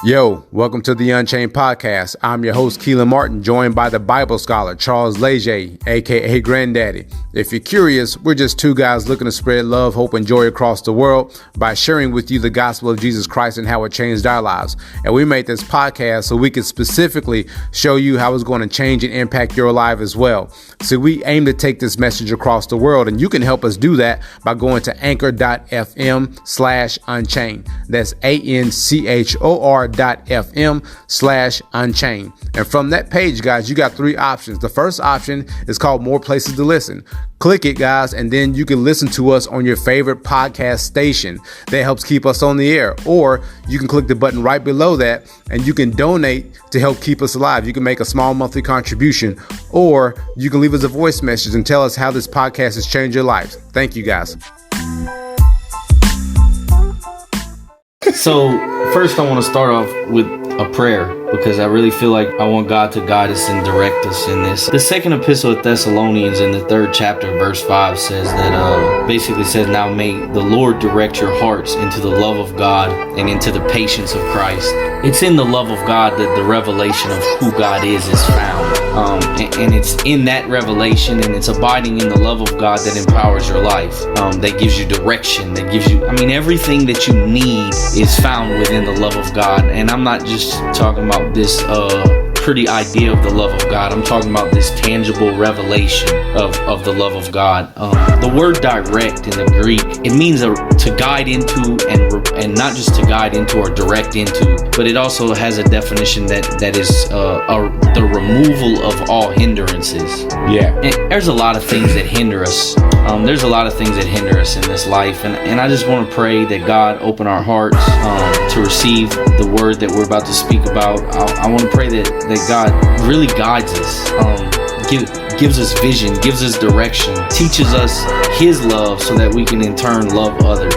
Yo, welcome to the Unchained podcast. I'm your host, Keelan Martin, joined by the Bible scholar, Charles Leger, aka Granddaddy. If you're curious, we're just two guys looking to spread love, hope, and joy across the world by sharing with you the gospel of Jesus Christ and how it changed our lives. And we made this podcast so we could specifically show you how it's going to change and impact your life as well. So we aim to take this message across the world, and you can help us do that by going to anchor.fm/unchained. That's anchor.fm/unchained. And from that page, guys, you got three options. The first option is called More Places to Listen. Click it, guys, and then you can listen to us on your favorite podcast station. That helps keep us on the air. Or you can click the button right below that and you can donate to help keep us alive. You can make a small monthly contribution, or you can leave us a voice message and tell us how this podcast has changed your life. Thank you, guys. So first I want to start off with a prayer, because I really feel like I want God to guide us and direct us in this. The second epistle of Thessalonians in the 3rd chapter, verse 5 says that, basically says, now may the Lord direct your hearts into the love of God and into the patience of Christ. It's in the love of God that the revelation of who God is found. And it's in that revelation, and it's abiding in the love of God that empowers your life, that gives you direction, that gives you, everything that you need is found within the love of God. And I'm not just talking about this pretty idea of the love of God. I'm talking about this tangible revelation of the love of God. The word direct in the Greek, it means to guide into, and not just to guide into or direct into, but it also has a definition that is the removal of all hindrances. Yeah. And there's a lot of things that hinder us. There's a lot of things that hinder us in this life, and I just want to pray that God open our hearts to receive the word that we're about to speak about. I want to pray that God really guides us, gives us vision, gives us direction, teaches us His love so that we can in turn love others.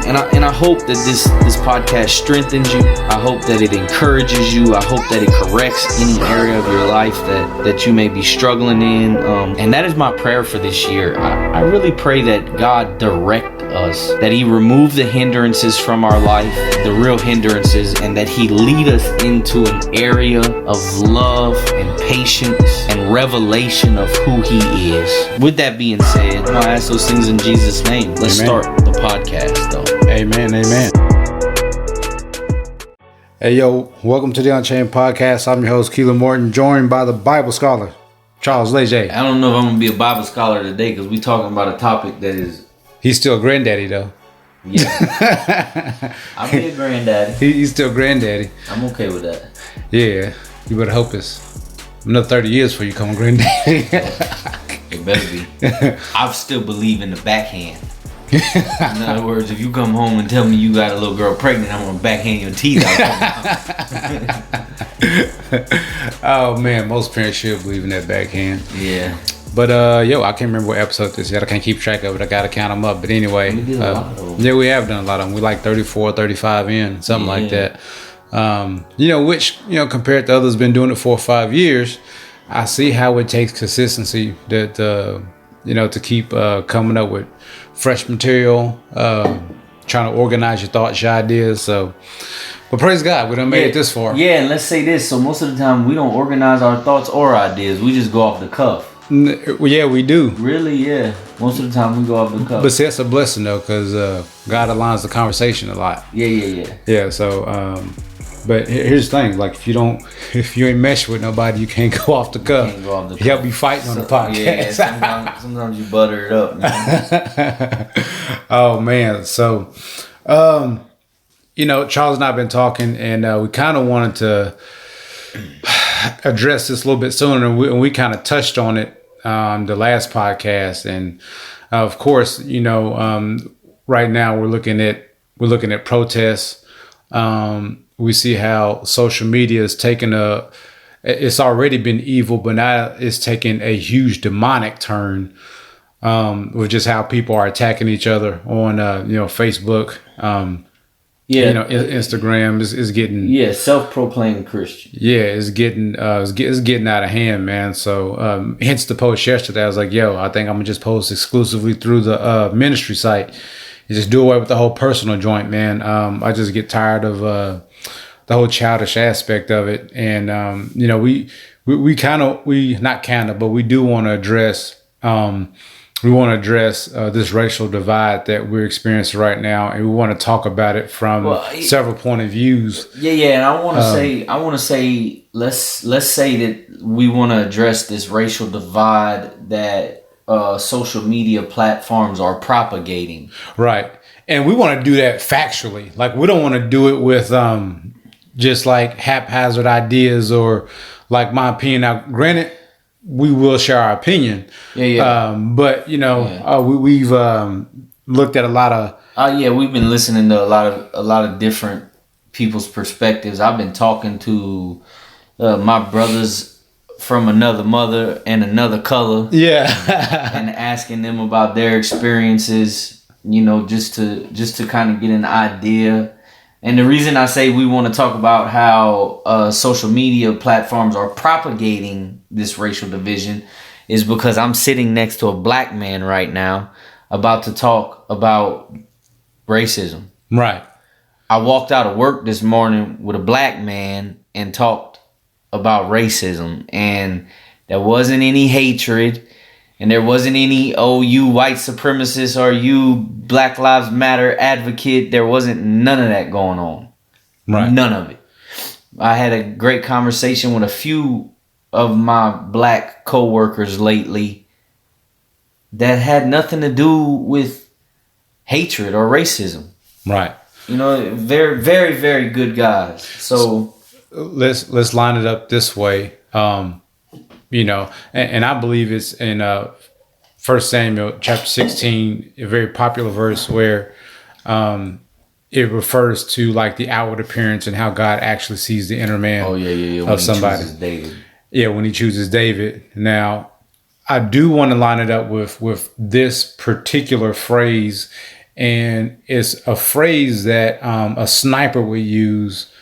And I hope that this podcast strengthens you. I hope that it encourages you. I hope that it corrects any area of your life that you may be struggling in. And that is my prayer for this year. I really pray that God direct us, that He remove the hindrances from our life, the real hindrances, and that He lead us into an area of love and patience and revelation of who He is. With that being said, I ask those things in Jesus' name. Let's start the podcast, though. Amen. Hey, yo, welcome to the Unchained podcast. I'm your host, Keelan Martin, joined by the Bible scholar, Charles Leger. I don't know if I'm going to be a Bible scholar today, because we're talking about a topic that is... He's still granddaddy, though. Yeah. I'll be a granddaddy. He's still granddaddy. I'm okay with that. Yeah, you better hope it's another 30 years before you come granddaddy. It better be. I still believe in the backhand. In other words, if you come home and tell me you got a little girl pregnant, I'm going to backhand your teeth out. Oh, man, most parents should believe in that backhand. Yeah. But, I can't remember what episode this is. I can't keep track of it. I got to count them up. But anyway. We did a lot of them. Yeah, we have done a lot of them. We like 34, 35 in, something like that. Which, compared to others been doing it 4 or 5 years, I see how it takes consistency to keep coming up with fresh material, trying to organize your thoughts, your ideas. So, but praise God, we done made it this far. Yeah, and let's say this. So most of the time, we don't organize our thoughts or ideas. We just go off the cuff. Yeah, we do. Really, yeah. Most of the time, we go off the cuff. But see, that's a blessing, though, because God aligns the conversation a lot. Yeah. Yeah, so... But here's the thing: like if you ain't mesh with nobody, you can't go off the cuff. You help be fighting on the podcast. Yeah, sometimes you butter it up, man. Oh man, so Charles and I have been talking, and we kind of wanted to address this a little bit sooner, and we kind of touched on it the last podcast, and of course, right now we're looking at protests. We see how social media is taking it's already been evil, but now it's taking a huge demonic turn, with just how people are attacking each other on, Facebook. Instagram is getting... Yeah, self-proclaimed Christian. Yeah, it's getting out of hand, man. So, hence the post yesterday. I was like, I think I'm going to just post exclusively through the ministry site. You just do away with the whole personal joint, man. I just get tired of the whole childish aspect of it. And, you know, we do want to address, this racial divide that we're experiencing right now, and we want to talk about it from several point of views. Yeah, and I want to say, let's say that we want to address this racial divide that social media platforms are propagating. Right, and we want to do that factually. Like, we don't want to do it with just like haphazard ideas or like my opinion. Now, granted, we will share our opinion. But you know, we've looked at a lot of. We've been listening to a lot of different people's perspectives. I've been talking to my brothers from another mother and another color. And asking them about their experiences. You know, just to kind of get an idea. And the reason I say we want to talk about how social media platforms are propagating this racial division is because I'm sitting next to a black man right now about to talk about racism. Right. I walked out of work this morning with a black man and talked about racism. And there wasn't any hatred. And there wasn't any, you white supremacist or you Black Lives Matter advocate. There wasn't none of that going on. Right. None of it. I had a great conversation with a few of my black coworkers lately that had nothing to do with hatred or racism. Right. You know, very, very, very good guys. So let's line it up this way. You know, and I believe it's in 1 Samuel chapter 16, a very popular verse where it refers to like the outward appearance and how God actually sees the inner man of somebody. When he chooses David. Now, I do want to line it up with this particular phrase, and it's a phrase that a sniper would use,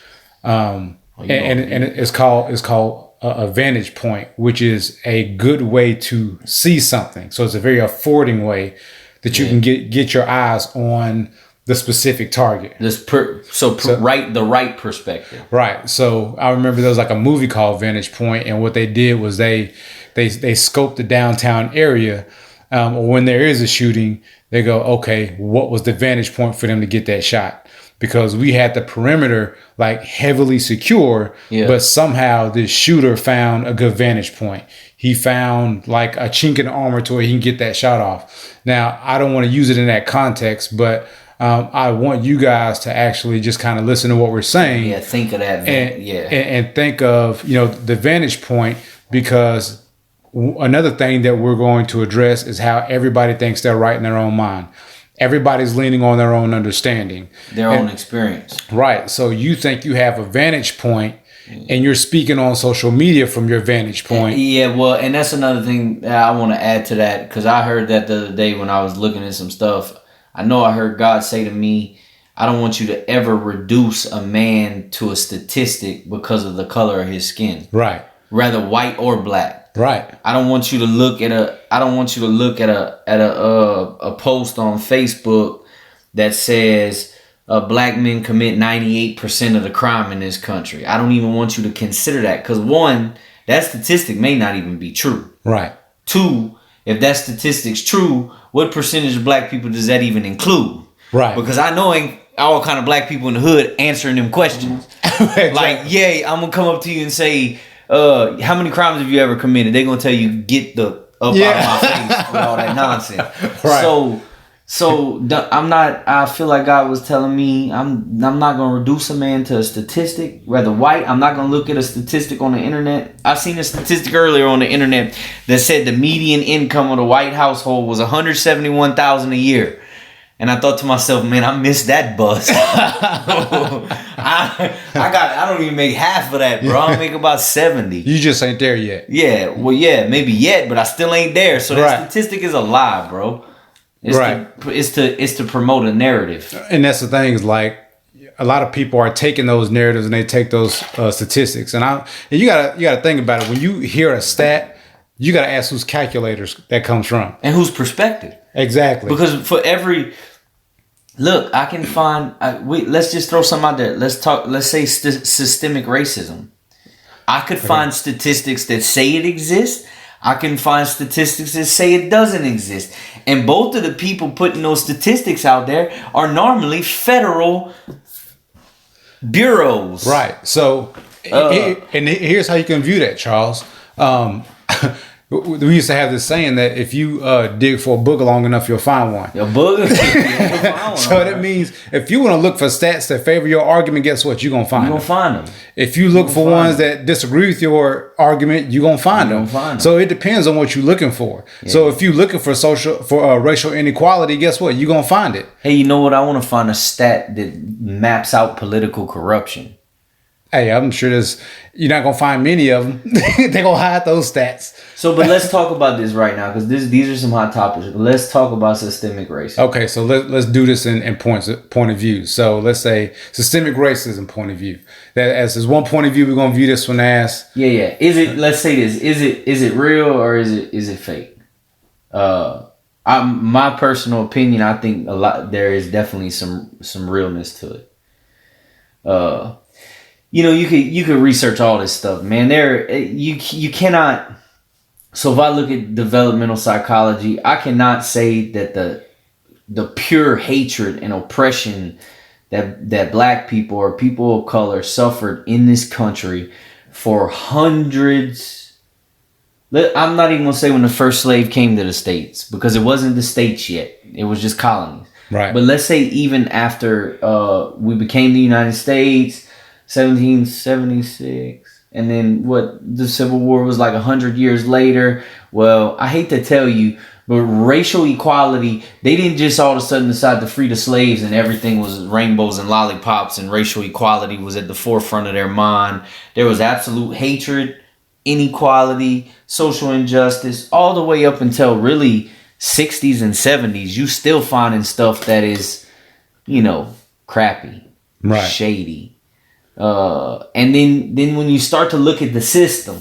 and it's called a vantage point, which is a good way to see something. So it's a very affording way that you can get your eyes on the specific target. The right perspective. Right. So I remember there was like a movie called Vantage Point, and what they did was they scoped the downtown area. Or when there is a shooting, they go, okay, what was the vantage point for them to get that shot? Because we had the perimeter like heavily secure, but somehow this shooter found a good vantage point. He found like a chink in the armor to where he can get that shot off. Now, I don't want to use it in that context, but I want you guys to actually just kind of listen to what we're saying. Yeah, think of that. And think of, you know, the vantage point, because another thing that we're going to address is how everybody thinks they're right in their own mind. Everybody's leaning on their own understanding. Their own experience. Right. So you think you have a vantage point and you're speaking on social media from your vantage point. Yeah, well, and that's another thing that I want to add to that, because I heard that the other day when I was looking at some stuff. I know I heard God say to me, I don't want you to ever reduce a man to a statistic because of the color of his skin. Right. Rather white or black. Right. I don't want you to look at a post on Facebook that says black men commit 98% of the crime in this country. I don't even want you to consider that, because one, that statistic may not even be true. Right. Two, if that statistic's true, what percentage of black people does that even include? Right. Because I know ain't all kind of black people in the hood answering them questions. Exactly. Like, I'm gonna come up to you and say, how many crimes have you ever committed? They're gonna tell you, get the up out of my face with all that nonsense. Right. So I feel like God was telling me I'm not gonna reduce a man to a statistic, rather white. I'm not gonna look at a statistic on the internet. I seen a statistic earlier on the internet that said the median income of the white household was $171,000 a year. And I thought to myself, man, I missed that bus. I don't even make half of that, bro. I make about 70. You just ain't there yet. Yeah, well, yeah, maybe yet, but I still ain't there. So that statistic is a lie, bro. It's to promote a narrative. And that's the thing, is like a lot of people are taking those narratives and they take those statistics. And you gotta think about it. When you hear a stat, you gotta ask whose calculators that comes from. And whose perspective. Exactly. Because for every Look, I can find. Let's just throw some out there. Let's talk. Let's say systemic racism. I could find statistics that say it exists. I can find statistics that say it doesn't exist. And both of the people putting those statistics out there are normally federal bureaus. Right. So, and here's how you can view that, Charles. We used to have this saying that if you dig for a booger long enough, you'll find one. Your booger. So that means if you want to look for stats that favor your argument, guess what? You're going to find them. You're going to find them. If you look for ones that disagree with your argument, you're going to find them. So it depends on what you're looking for. Yeah. So if you're looking for racial inequality, guess what? You're going to find it. Hey, you know what? I want to find a stat that maps out political corruption. Hey, I'm sure you're not going to find many of them. They're going to hide those stats. So, but let's talk about this right now because these are some hot topics. Let's talk about systemic racism. Okay, so let's do this in point of view. So let's say systemic racism point of view. That as is one point of view, we're going to view this one as... Yeah. Let's say this. Is it real or is it fake? My personal opinion, I think there is definitely some realness to it. You could research all this stuff, man. You cannot. So if I look at developmental psychology, I cannot say that the pure hatred and oppression that black people or people of color suffered in this country for hundreds. I'm not even gonna say when the first slave came to the States because it wasn't the States yet. It was just colonies. Right. But let's say even after we became the United States. 1776, and then the Civil War was like 100 years later. Well, I hate to tell you, but racial equality, they didn't just all of a sudden decide to free the slaves and everything was rainbows and lollipops and racial equality was at the forefront of their mind. There was absolute hatred, inequality, social injustice, all the way up until really 60s and 70s. You still finding stuff that is, crappy, right, shady. And then when you start to look at the system,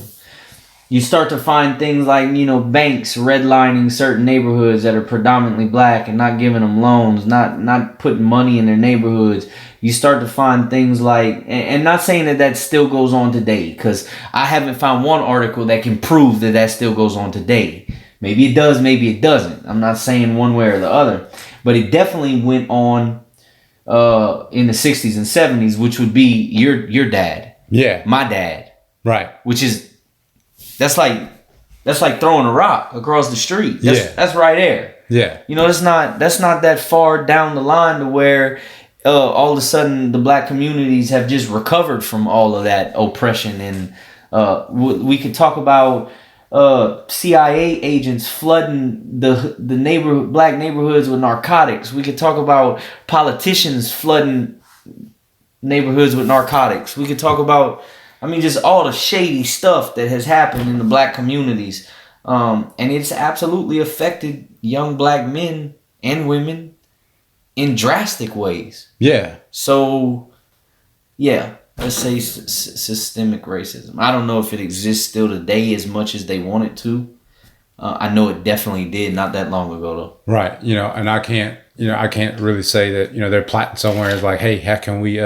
you start to find things like, banks redlining certain neighborhoods that are predominantly black and not giving them loans, not putting money in their neighborhoods. You start to find things like, and not saying that still goes on today, because I haven't found one article that can prove that still goes on today. Maybe it does, maybe it doesn't. I'm not saying one way or the other, but it definitely went on in the 60s and 70s, which would be your dad, my dad, right? Which is that's like throwing a rock across the street. That's right there. Yeah, that's not that far down the line to where all of a sudden the black communities have just recovered from all of that oppression, and we could talk about CIA agents flooding the black neighborhoods with narcotics. We could talk about politicians flooding neighborhoods with narcotics. We could talk about, just all the shady stuff that has happened in the black communities. And it's absolutely affected young black men and women in drastic ways. Yeah. So, yeah. Let's say systemic racism. I don't know if it exists still today as much as they want it to. I know it definitely did not that long ago though. Right. And I can't really say that, they're plotting somewhere. It's like, hey, how can we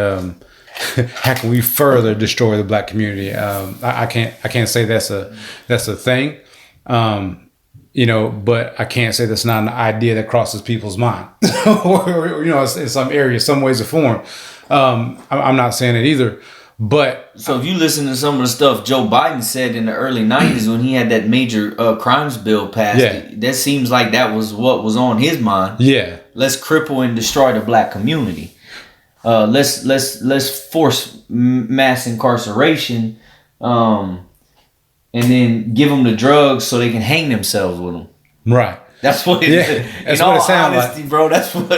further destroy the black community? I can't say that's a thing. But I can't say that's not an idea that crosses people's mind. or, in some areas, some ways or form. I'm not saying it either, but so if you listen to some of the stuff Joe Biden said in the early 90s when he had that major crimes bill passed, that seems like that was what was on his mind. Yeah, let's cripple and destroy the black community. Let's force mass incarceration, and then give them the drugs so they can hang themselves with them. Right. That's what that's what it sounds like. Bro, that's what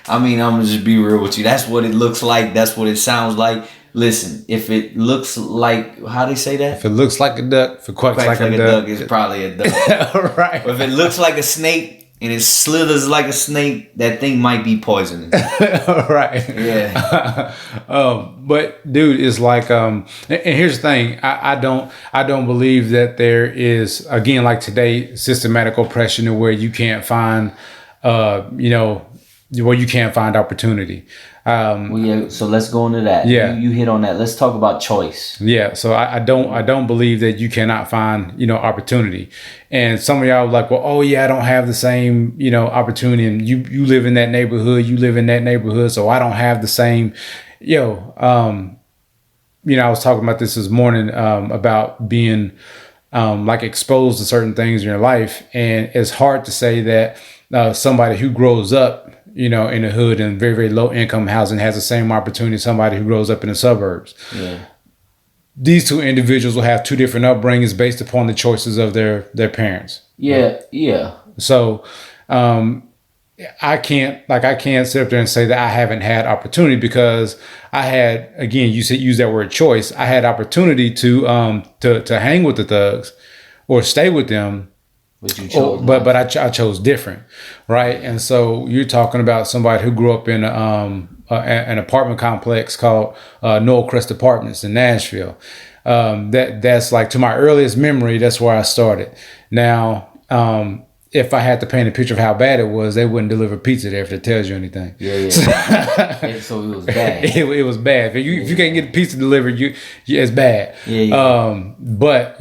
I'm gonna just be real with you. That's what it looks like. That's what it sounds like. Listen, if it looks like, how they say that? If it looks like a duck, if it quacks like a duck, it's probably a duck. Right. But if it looks like a snake and it slithers like a snake, that thing might be poisonous. Right. Yeah. But dude, it's like, and here's the thing. I don't believe that there is, again, like today, systematic oppression to where you can't find, you can't find opportunity. So let's go into that. Yeah. You hit on that. Let's talk about choice. Yeah. So I don't believe that you cannot find, opportunity. And some of y'all are like, well, oh yeah, I don't have the same, opportunity. And you live in that neighborhood. So I don't have the same, I was talking about this morning, about being, like exposed to certain things in your life. And it's hard to say that, somebody who grows up, in the hood and very, very low income housing has the same opportunity as somebody who grows up in the suburbs. Yeah. These two individuals will have two different upbringings based upon the choices of their parents. Yeah. Yeah. So, I can't sit up there and say that I haven't had opportunity, because I had, again, use that word choice. I had opportunity to hang with the thugs or stay with them. But you chose, but I chose different, right? And so you're talking about somebody who grew up in an apartment complex called Noel Crest Apartments in Nashville. That's like, to my earliest memory, that's where I started. Now, if I had to paint a picture of how bad it was, they wouldn't deliver pizza there, if it tells you anything. Yeah. So it was bad. It was bad. If you can't get pizza delivered, it's bad. Yeah. But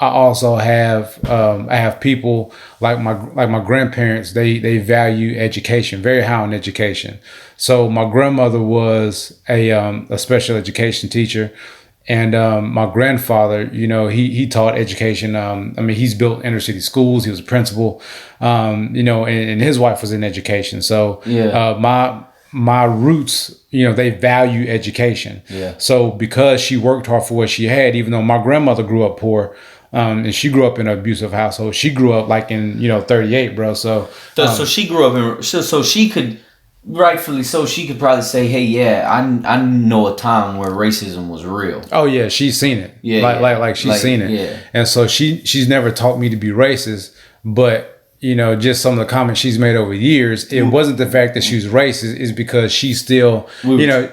I also have I have people like my grandparents. They value education, very high on education. So my grandmother was a special education teacher, and my grandfather, he taught education. He's built inner city schools. He was a principal, and his wife was in education. So my roots, they value education. Yeah. So because she worked hard for what she had, even though my grandmother grew up poor. And she grew up in an abusive household. She grew up like in 38, bro. So she grew up in so she could, rightfully so, she could probably say, hey, yeah, I know a time where racism was real. Oh yeah, she's seen it. Yeah, like she's seen it. Yeah. And so she's never taught me to be racist, but just some of the comments she's made over years, it wasn't the fact that she was racist, it's because she still,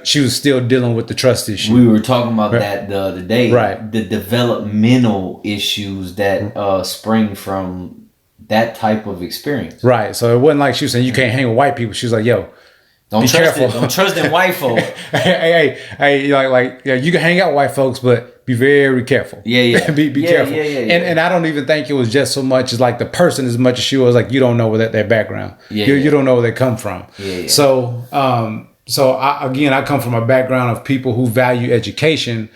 she was still dealing with the trust issue. We were talking about that the other day. Right. The developmental issues that spring from that type of experience. Right. So it wasn't like she was saying you can't hang with white people. She was like, yo, don't be trust careful. Don't trust them white folk. hey, you can hang out with white folks, but be very careful. Yeah. be careful. Yeah. And I don't even think it was just so much as like the person, as much as she was like, you don't know where their background. You don't know where they come from. Yeah. So I come from a background of people who value education,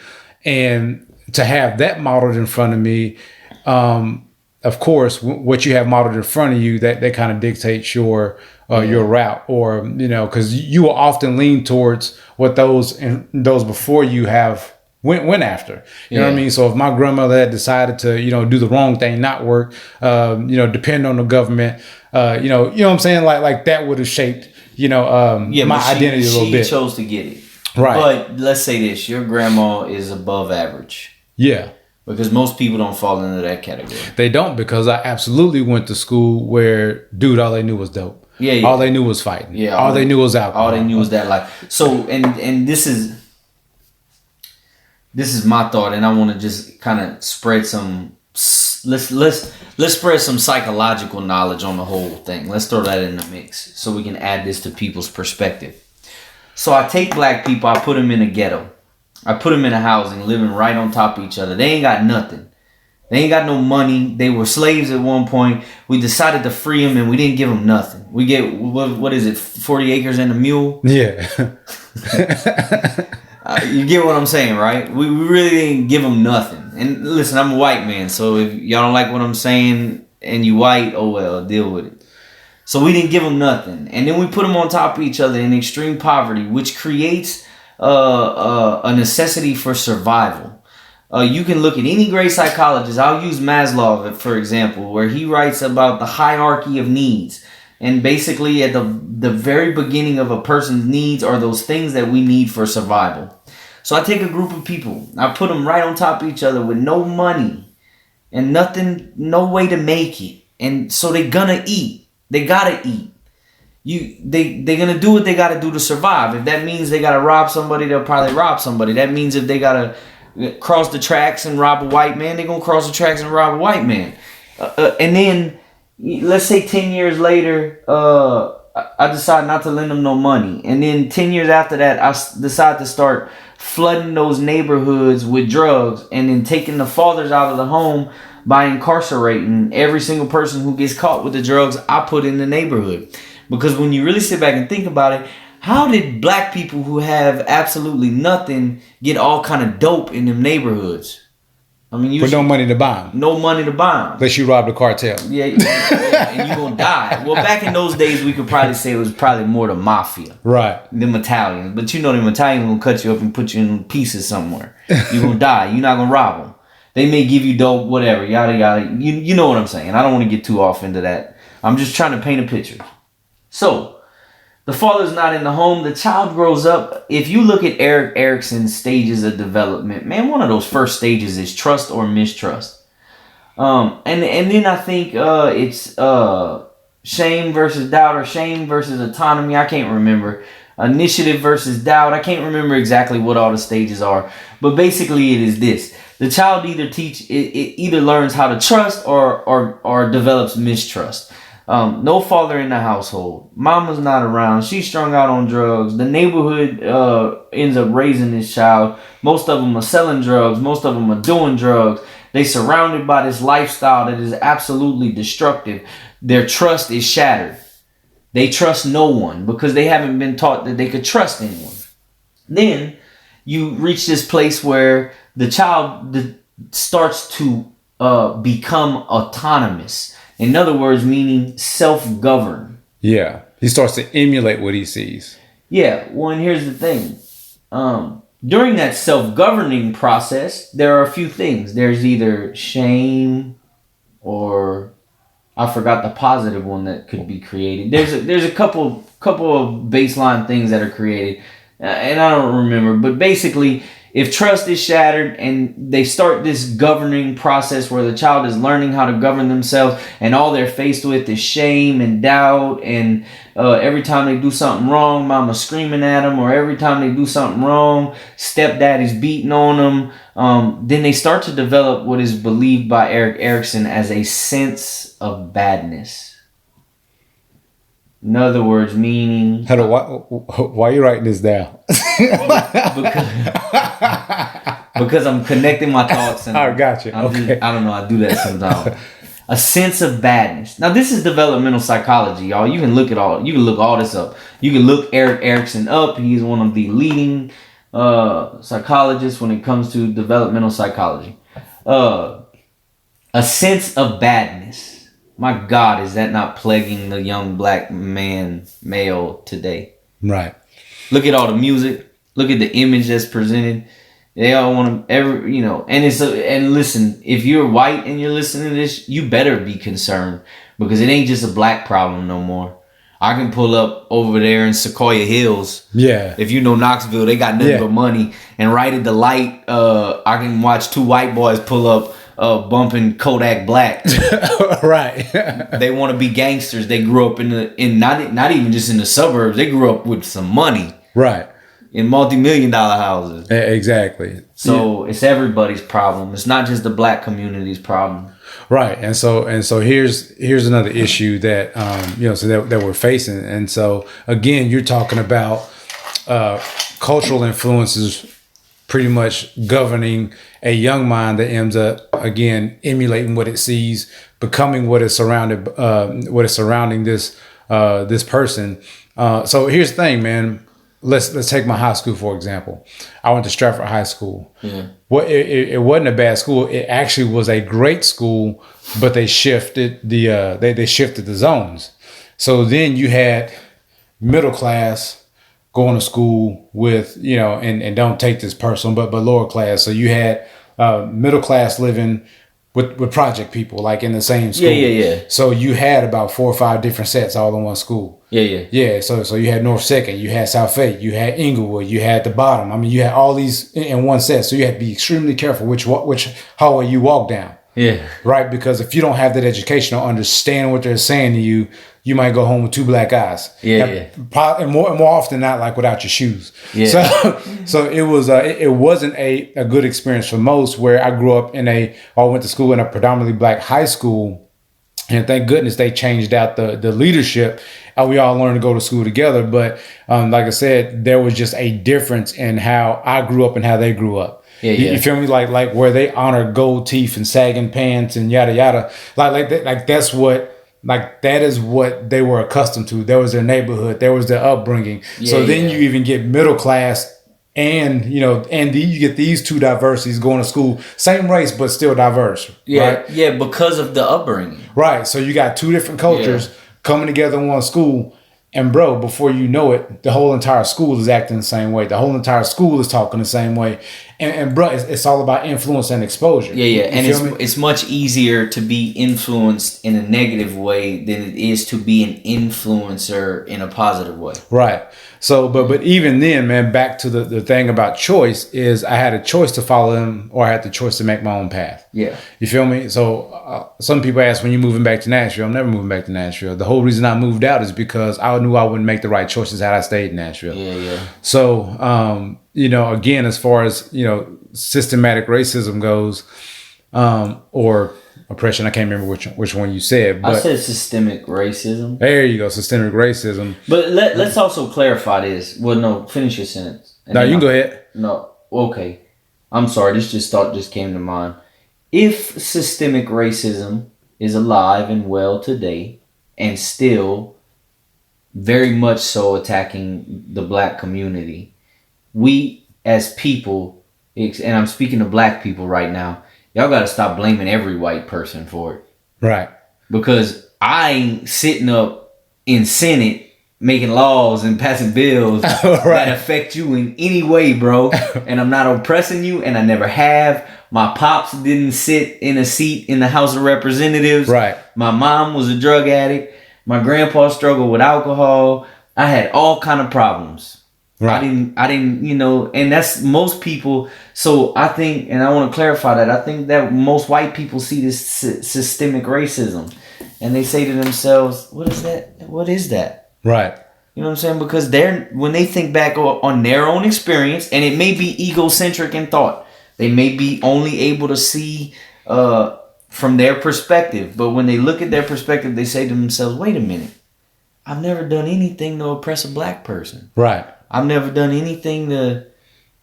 and to have that modeled in front of me, of course, what you have modeled in front of you, that kind of dictates your route, or because you will often lean towards what those before you have went after. You know what I mean? So if my grandmother had decided to do the wrong thing, not work, depend on the government, you know what I'm saying, like that would have shaped my identity a little bit. She chose to get it, right? But let's say this: your grandma is above average. Yeah. Because most people don't fall into that category. They don't, because I absolutely went to school where, dude, all they knew was dope. Yeah. All they knew was fighting. Yeah. All they knew was alcohol. All they knew was that life. So, and this is my thought, and I want to just kind of spread some. Let's spread some psychological knowledge on the whole thing. Let's throw that in the mix so we can add this to people's perspective. So I take black people, I put them in a ghetto. I put them in a housing, living right on top of each other. They ain't got nothing. They ain't got no money. They were slaves at one point. We decided to free them, and we didn't give them nothing. We get, what is it, 40 acres and a mule? Yeah. You get what I'm saying, right? We really didn't give them nothing. And listen, I'm a white man, so if y'all don't like what I'm saying and you white, oh well, deal with it. So we didn't give them nothing. And then we put them on top of each other in extreme poverty, which creates a necessity for survival. You can look at any great psychologist. I'll use Maslow, for example, where he writes about the hierarchy of needs. And basically at the very beginning of a person's needs are those things that we need for survival. So I take a group of people, I put them right on top of each other with no money and nothing, no way to make it. And so they're gonna eat. They gotta eat. They're gonna do what they gotta do to survive. If that means they gotta rob somebody, they'll probably rob somebody. That means if they gotta cross the tracks and rob a white man, they're gonna cross the tracks and rob a white man. And then let's say 10 years later, I decide not to lend them no money. And then 10 years after that, I decide to start flooding those neighborhoods with drugs and then taking the fathers out of the home by incarcerating every single person who gets caught with the drugs I put in the neighborhood. Because when you really sit back and think about it, how did black people who have absolutely nothing get all kind of dope in them neighborhoods? I mean, with no money to buy them. No money to buy them. Unless you robbed a cartel. Yeah, and you're going to die. Well, back in those days, we could probably say it was probably more the mafia. Right. Them Italians. But you know them Italians going to cut you up and put you in pieces somewhere. You're going to die. You're not going to rob them. They may give you dope, whatever, yada, yada. You know what I'm saying. I don't want to get too off into that. I'm just trying to paint a picture. So, the father's not in the home. The child grows up. If you look at Erik Erikson's stages of development, man, one of those first stages is trust or mistrust. And then I think it's shame versus doubt or shame versus autonomy. I can't remember. Initiative versus doubt. I can't remember exactly what all the stages are. But basically it is this. The child either learns how to trust or develops mistrust. No father in the household. Mama's not around. She's strung out on drugs. The neighborhood ends up raising this child. Most of them are selling drugs. Most of them are doing drugs. They surrounded by this lifestyle that is absolutely destructive. Their trust is shattered. They trust no one because they haven't been taught that they could trust anyone. Then you reach this place where the child starts to become autonomous. In other words, meaning self-govern. Yeah. He starts to emulate what he sees. Yeah. Well, and here's the thing. During that self-governing process, there are a few things. There's either shame or I forgot the positive one that could be created. There's a couple of baseline things that are created. And I don't remember. But basically, if trust is shattered and they start this governing process where the child is learning how to govern themselves and all they're faced with is shame and doubt and every time they do something wrong, mama's screaming at them, or every time they do something wrong, stepdaddy's beating on them, then they start to develop what is believed by Erik Erikson as a sense of badness. In other words, meaning... Why are you writing this down? because I'm connecting my thoughts. And I got you. Okay. I don't know. I do that sometimes. A sense of badness. Now, this is developmental psychology, y'all. You can look all this up. You can look Erik Erikson up. He's one of the leading psychologists when it comes to developmental psychology. A sense of badness. My God, is that not plaguing the young black male today? Right. Look at all the music. Look at the image that's presented. They all want to and listen, if you're white and you're listening to this, you better be concerned because it ain't just a black problem no more. I can pull up over there in Sequoia Hills. Yeah. If you know Knoxville, they got nothing but money. And right at the light, I can watch two white boys pull up bumping Kodak Black. Right. They want to be gangsters. They grew up in not even just in the suburbs. They grew up with some money. Right. In multi-million-dollar houses. Exactly. So it's everybody's problem. It's not just the black community's problem. Right. And so here's another issue that that we're facing. And so again, you're talking about cultural influences pretty much governing a young mind that ends up again emulating what it sees, becoming what is surrounding this person. So here's the thing, man. Let's take my high school for example. I went to Stratford High School. Yeah. It wasn't a bad school. It actually was a great school, but they shifted they shifted the zones. So then you had middle class going to school with, and don't take this personal, but lower class. So you had middle class living with project people, like in the same school. Yeah. So you had about 4 or 5 different sets all in one school. Yeah. So you had North Second, you had South Fayette, you had Inglewood, you had the Bottom. I mean, you had all these in one set. So you had to be extremely careful which hallway you walk down. Yeah. Right. Because if you don't have that education or understand what they're saying to you, you might go home with 2 black eyes. Yeah. And more often not, like without your shoes. Yeah. So it wasn't a good experience for most. Where I grew up I went to school in a predominantly black high school, and thank goodness they changed out the leadership, we all learned to go to school together. But like I said, there was just a difference in how I grew up and how they grew up. Yeah, You feel me? Like where they honor gold teeth and sagging pants and yada yada. That's what. Like that is what they were accustomed to. There was their neighborhood. There was their upbringing. Then you even get middle class, and you get these two diversities going to school, same race but still diverse. Yeah, right? yeah, because of the upbringing. Right. So you got two different cultures coming together in one school, and bro, before you know it, the whole entire school is acting the same way. The whole entire school is talking the same way. And bro, it's all about influence and exposure. Yeah. And it's much easier to be influenced in a negative way than it is to be an influencer in a positive way. Right. So, but even then, man, back to the thing about choice is I had a choice to follow him, or I had the choice to make my own path. Yeah. You feel me? So some people ask, when you moving back to Nashville? I'm never moving back to Nashville. The whole reason I moved out is because I knew I wouldn't make the right choices had I stayed in Nashville. Yeah. So, again, as far as, systematic racism goes, or oppression, I can't remember which one you said. But I said systemic racism. There you go, systemic racism. But let's also clarify this. Well, no, finish your sentence. No, you can go ahead. No, okay. I'm sorry, this thought just came to mind. If systemic racism is alive and well today and still very much so attacking the black community, we as people, and I'm speaking to black people right now, y'all got to stop blaming every white person for it. Right. Because I ain't sitting up in Senate making laws and passing bills that affect you in any way, bro. And I'm not oppressing you, and I never have. My pops didn't sit in a seat in the House of Representatives. Right. My mom was a drug addict. My grandpa struggled with alcohol. I had all kind of problems. Right. I didn't, and that's most people. So I think, and I want to clarify that, I think that most white people see this systemic racism and they say to themselves, what is that? What is that? Right. You know what I'm saying? Because when they think back on their own experience, and it may be egocentric in thought, they may be only able to see from their perspective. But when they look at their perspective, they say to themselves, wait a minute, I've never done anything to oppress a black person. Right. I've never done anything to.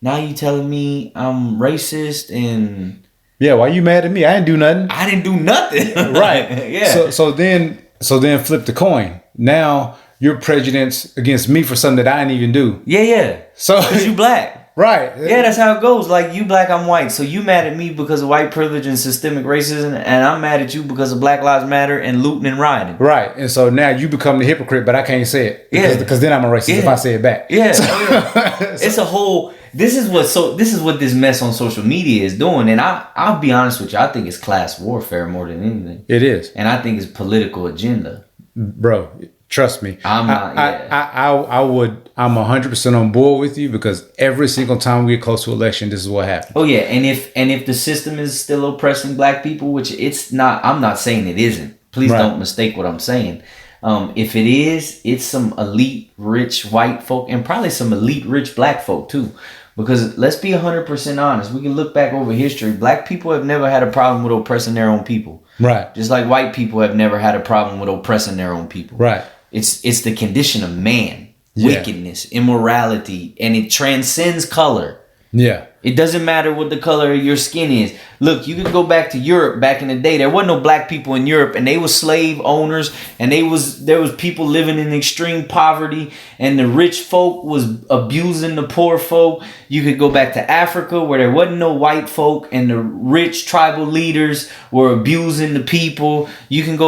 Now you telling me I'm racist and. Yeah, why you mad at me? I didn't do nothing. I didn't do nothing. Right. Yeah. So then flip the coin. Now you're prejudiced against me for something that I didn't even do. Yeah. So because you black. Right. Yeah, that's how it goes. Like, you black, I'm white. So you mad at me because of white privilege and systemic racism, and I'm mad at you because of Black Lives Matter and looting and rioting. Right. And so now you become the hypocrite, but I can't say it. Because then I'm a racist if I say it back. Yeah. It's a whole. This is what this mess on social media is doing. And I'll be honest with you, I think it's class warfare more than anything. It is. And I think it's political agenda. Bro, trust me. I'm not. I'm 100% on board with you, because every single time we get close to election, this is what happens. Oh yeah, and if the system is still oppressing black people, which it's not, I'm not saying it isn't. Please don't mistake what I'm saying. If it is, it's some elite rich white folk and probably some elite rich black folk too. Because let's be 100% honest, we can look back over history. Black people have never had a problem with oppressing their own people. Right. Just like white people have never had a problem with oppressing their own people. Right. It's the condition of man. Wickedness, immorality, and it transcends color. Yeah. It doesn't matter what the color of your skin is. Look, you could go back to Europe back in the day. There wasn't no black people in Europe, and they were slave owners, and there was people living in extreme poverty, and the rich folk was abusing the poor folk. You could go back to Africa where there wasn't no white folk, and the rich tribal leaders were abusing the people. We could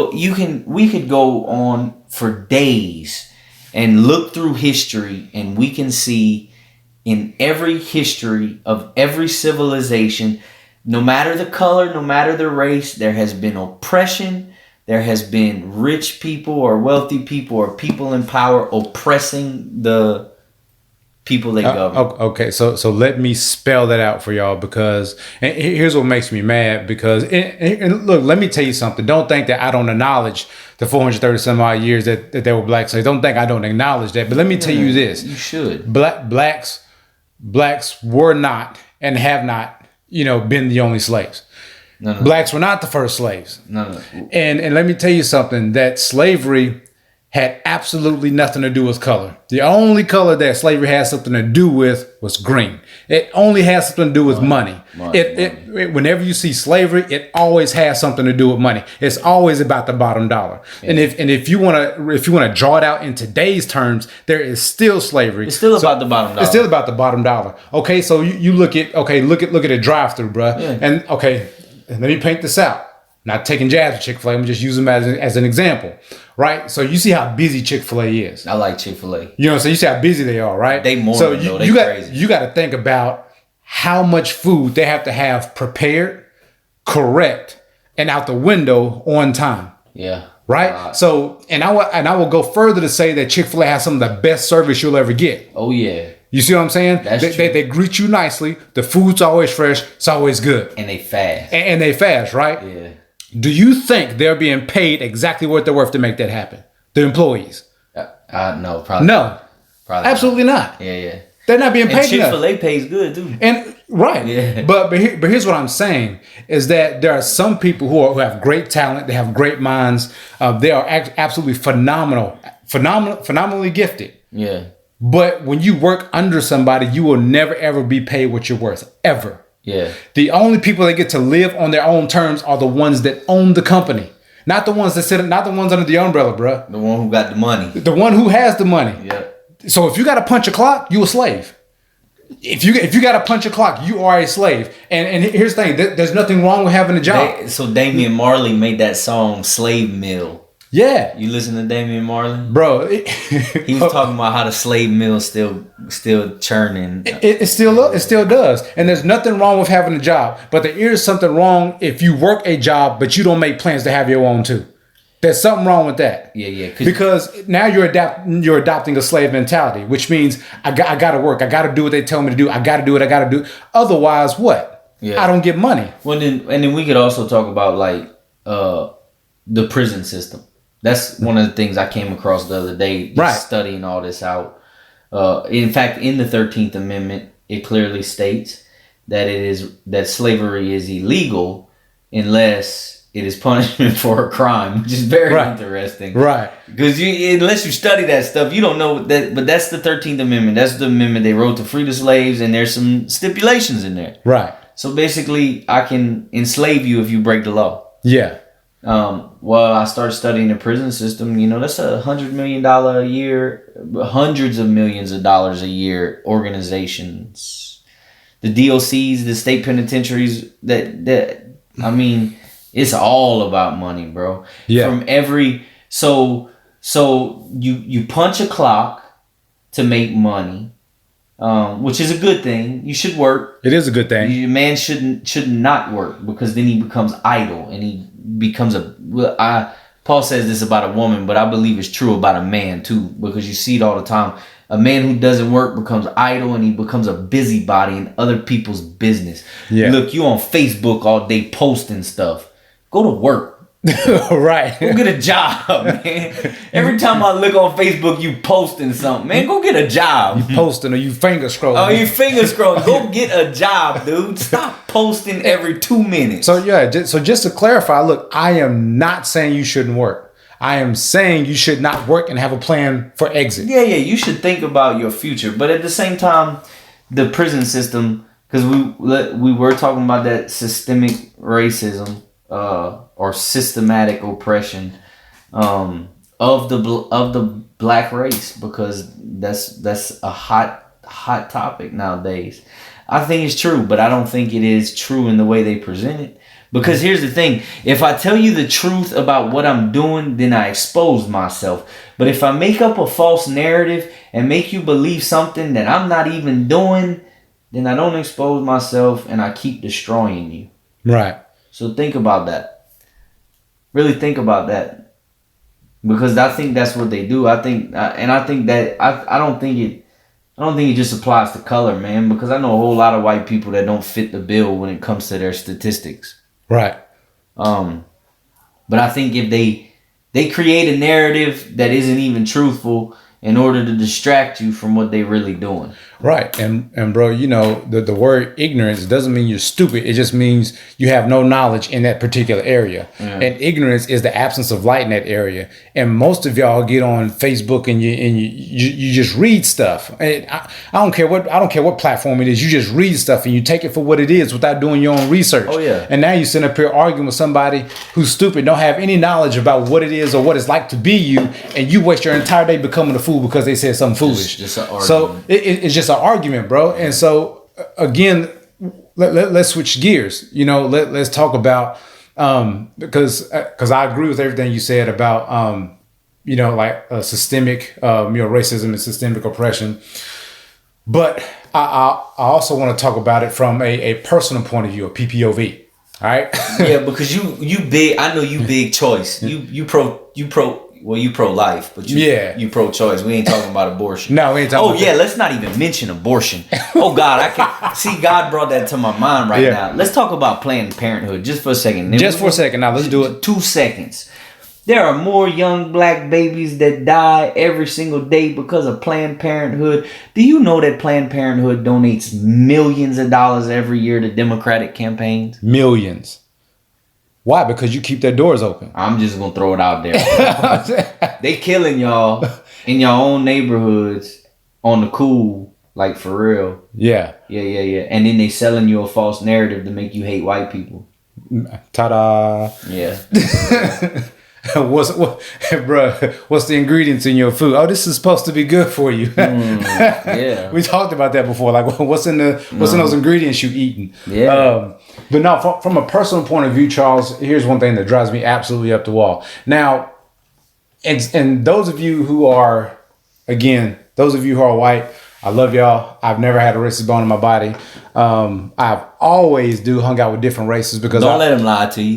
go on for days and look through history, and we can see in every history of every civilization, no matter the color, no matter the race, there has been oppression. There has been rich people or wealthy people or people in power oppressing the people they govern. Okay, so let me spell that out for y'all, because and here's what makes me mad. Because and look, let me tell you something. Don't think that I don't acknowledge the 430 some odd years that there were black slaves. Don't think I don't acknowledge that. But let me tell you this: you should. Blacks were not and have not, been the only slaves. Blacks were not the first slaves. And let me tell you something, that slavery had absolutely nothing to do with color. The only color that slavery had something to do with was green. It only has something to do with money. Whenever you see slavery, it always has something to do with money. It's always about the bottom dollar. Yeah. And if you want to draw it out in today's terms, there is still slavery. It's still about the bottom dollar. It's still about the bottom dollar. Okay, so you look at a drive-through, bruh. Yeah. And okay, let me paint this out. Not taking jabs at Chick-fil-A, I'm just using them as an example, right? So you see how busy Chick-fil-A is. I like Chick-fil-A. You know what I'm saying? You see how busy they are, right? They more so though. They crazy. You got to think about how much food they have to have prepared, correct, and out the window on time. Yeah. Right? So, and I will go further to say that Chick-fil-A has some of the best service you'll ever get. Oh, yeah. You see what I'm saying? They greet you nicely. The food's always fresh. It's always good. And they fast. And they fast, right? Yeah. Do you think they're being paid exactly what they're worth to make that happen? The employees? No, probably. No, probably absolutely not. Yeah. They're not being paid enough. Chick-fil-A pays good too. And right. Yeah. But here's what I'm saying is that there are some people who have great talent. They have great minds. They are absolutely phenomenally gifted. Yeah. But when you work under somebody, you will never ever be paid what you're worth ever. Yeah. The only people that get to live on their own terms are the ones that own the company. Not the ones not the ones under the umbrella, bruh. The one who got the money. The one who has the money. Yeah. So if you got to punch a clock, you a slave. If you got to punch a clock, you are a slave. And here's the thing, there's nothing wrong with having a job. So Damian Marley made that song Slave Mill. Yeah. You listen to Damian Marley? Bro. He was talking about how the slave mill still churning. It still does. And there's nothing wrong with having a job. But there is something wrong if you work a job, but you don't make plans to have your own too. There's something wrong with that. Yeah. Because now you're adopting a slave mentality, which means I got to work. I got to do what they tell me to do. I got to do what I got to do. Otherwise, what? Yeah. I don't get money. Well, then we could also talk about like the prison system. That's one of the things I came across the other day, studying all this out. In fact, in the 13th Amendment, it clearly states that slavery is illegal unless it is punishment for a crime, which is very interesting. Right. Because unless you study that stuff, you don't know that. But that's the 13th Amendment. That's the amendment they wrote to free the slaves, and there's some stipulations in there. Right. So basically, I can enslave you if you break the law. Yeah. Well, I started studying the prison system. You know, that's $100 million a year, hundreds of millions of dollars a year. Organizations, the DOCs, the state penitentiaries. I mean, it's all about money, bro. Yeah. From every so you punch a clock to make money, which is a good thing. You should work. It is a good thing. Your man should not work because then he becomes idle and he becomes Paul says this about a woman, but I believe it's true about a man too, because you see it all the time. A man who doesn't work becomes idle and he becomes a busybody in other people's business. Yeah. Look, you on Facebook all day posting stuff. Go to work. Right. Go get a job, man. Every time I look on Facebook, you posting something. Man, go get a job. You posting or you finger scrolling. Oh, you finger scrolling. Go get a job, dude. Stop posting every 2 minutes. So just to clarify, look, I am not saying you shouldn't work. I am saying you should not work and have a plan for exit. Yeah. You should think about your future. But at the same time, the prison system, because we were talking about that systemic racism, or systematic oppression of the black race, because that's a hot topic nowadays. I think it's true, but I don't think it is true in the way they present it. Because here's the thing, if I tell you the truth about what I'm doing, then I expose myself. But if I make up a false narrative and make you believe something that I'm not even doing, then I don't expose myself and I keep destroying you. Right. So think about that. Really think about that, because I think that's what they do. I think that I don't think it just applies to color, man. Because I know a whole lot of white people that don't fit the bill when it comes to their statistics. Right. But I think if they create a narrative that isn't even truthful in order to distract you from what they're really doing. Right. And bro, you know, the word ignorance doesn't mean you're stupid. It just means you have no knowledge in that particular area. And ignorance is the absence of light in that area. And most of y'all get on Facebook and you just read stuff. And I don't care what platform it is. You just read stuff and you take it for what it is without doing your own research. Oh yeah. And now you sit up here arguing with somebody who's stupid, don't have any knowledge about what it is or what it's like to be you, and you waste your entire day becoming a fool because they said something foolish. Just an argument. So it's just an argument, bro. And so again, let's switch gears. You know, let's talk about because I agree with everything you said about you know, like systemic racism and systemic oppression. But I also want to talk about it from a personal point of view, a PPOV. All right. Yeah, because you big. I know you big choice. You pro life, but you pro choice. We ain't talking about abortion. No, we ain't talking. Let's not even mention abortion. Oh God, I can see God brought that to my mind right now. Let's talk about Planned Parenthood just for a second. Just for a second. Now let's do it. 2 seconds. There are more young black babies that die every single day because of Planned Parenthood. Do you know that Planned Parenthood donates millions of dollars every year to Democratic campaigns? Millions. Why? Because you keep their doors open. I'm just going to throw it out there. They killing y'all in your own neighborhoods on the cool, like for real. Yeah. And then they selling you a false narrative to make you hate white people. Ta-da. Yeah. What's the ingredients in your food? Oh, this is supposed to be good for you. Yeah, we talked about that before. Like, what's in those ingredients you eating? Yeah. But no, from a personal point of view, Charles, here's one thing that drives me absolutely up the wall. Now, and those of you who are white, I love y'all. I've never had a racist bone in my body. I've always hung out with different races because don't let them lie to you.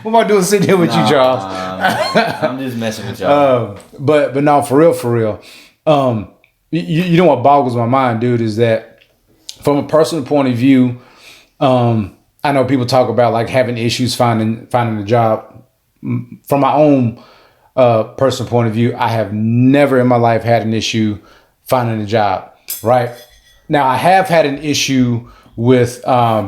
What am I doing sitting here with you, Charles? I'm just messing with y'all. But no, for real. You know what boggles my mind, dude, is that from a personal point of view, I know people talk about like having issues finding a job. From my own personal point of view, I have never in my life had an issue finding a job. Right now, I have had an issue with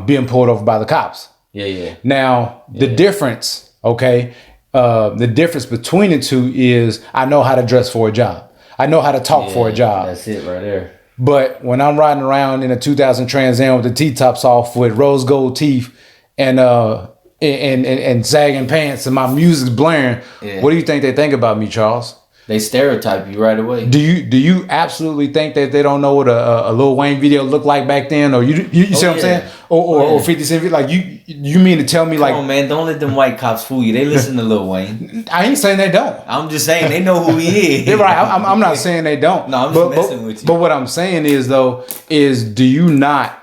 being pulled over by the cops. Yeah. Now, the difference, the difference between the two is I know how to dress for a job. I know how to talk for a job. That's it right there. But when I'm riding around in a 2000 Trans Am with the T-tops off with rose gold teeth and sagging pants and my music's blaring, what do you think they think about me, Charles? They stereotype you right away. Do you absolutely think that they don't know what a Lil Wayne video looked like back then, or you see what I'm saying, or 50 Cent video? Like you mean to tell me Come on, man, don't let them white cops fool you. They listen to Lil Wayne. I ain't saying they don't. I'm just saying they know who he is. You're right. I'm not saying they don't. No, I'm just messing with you. But what I'm saying is do you not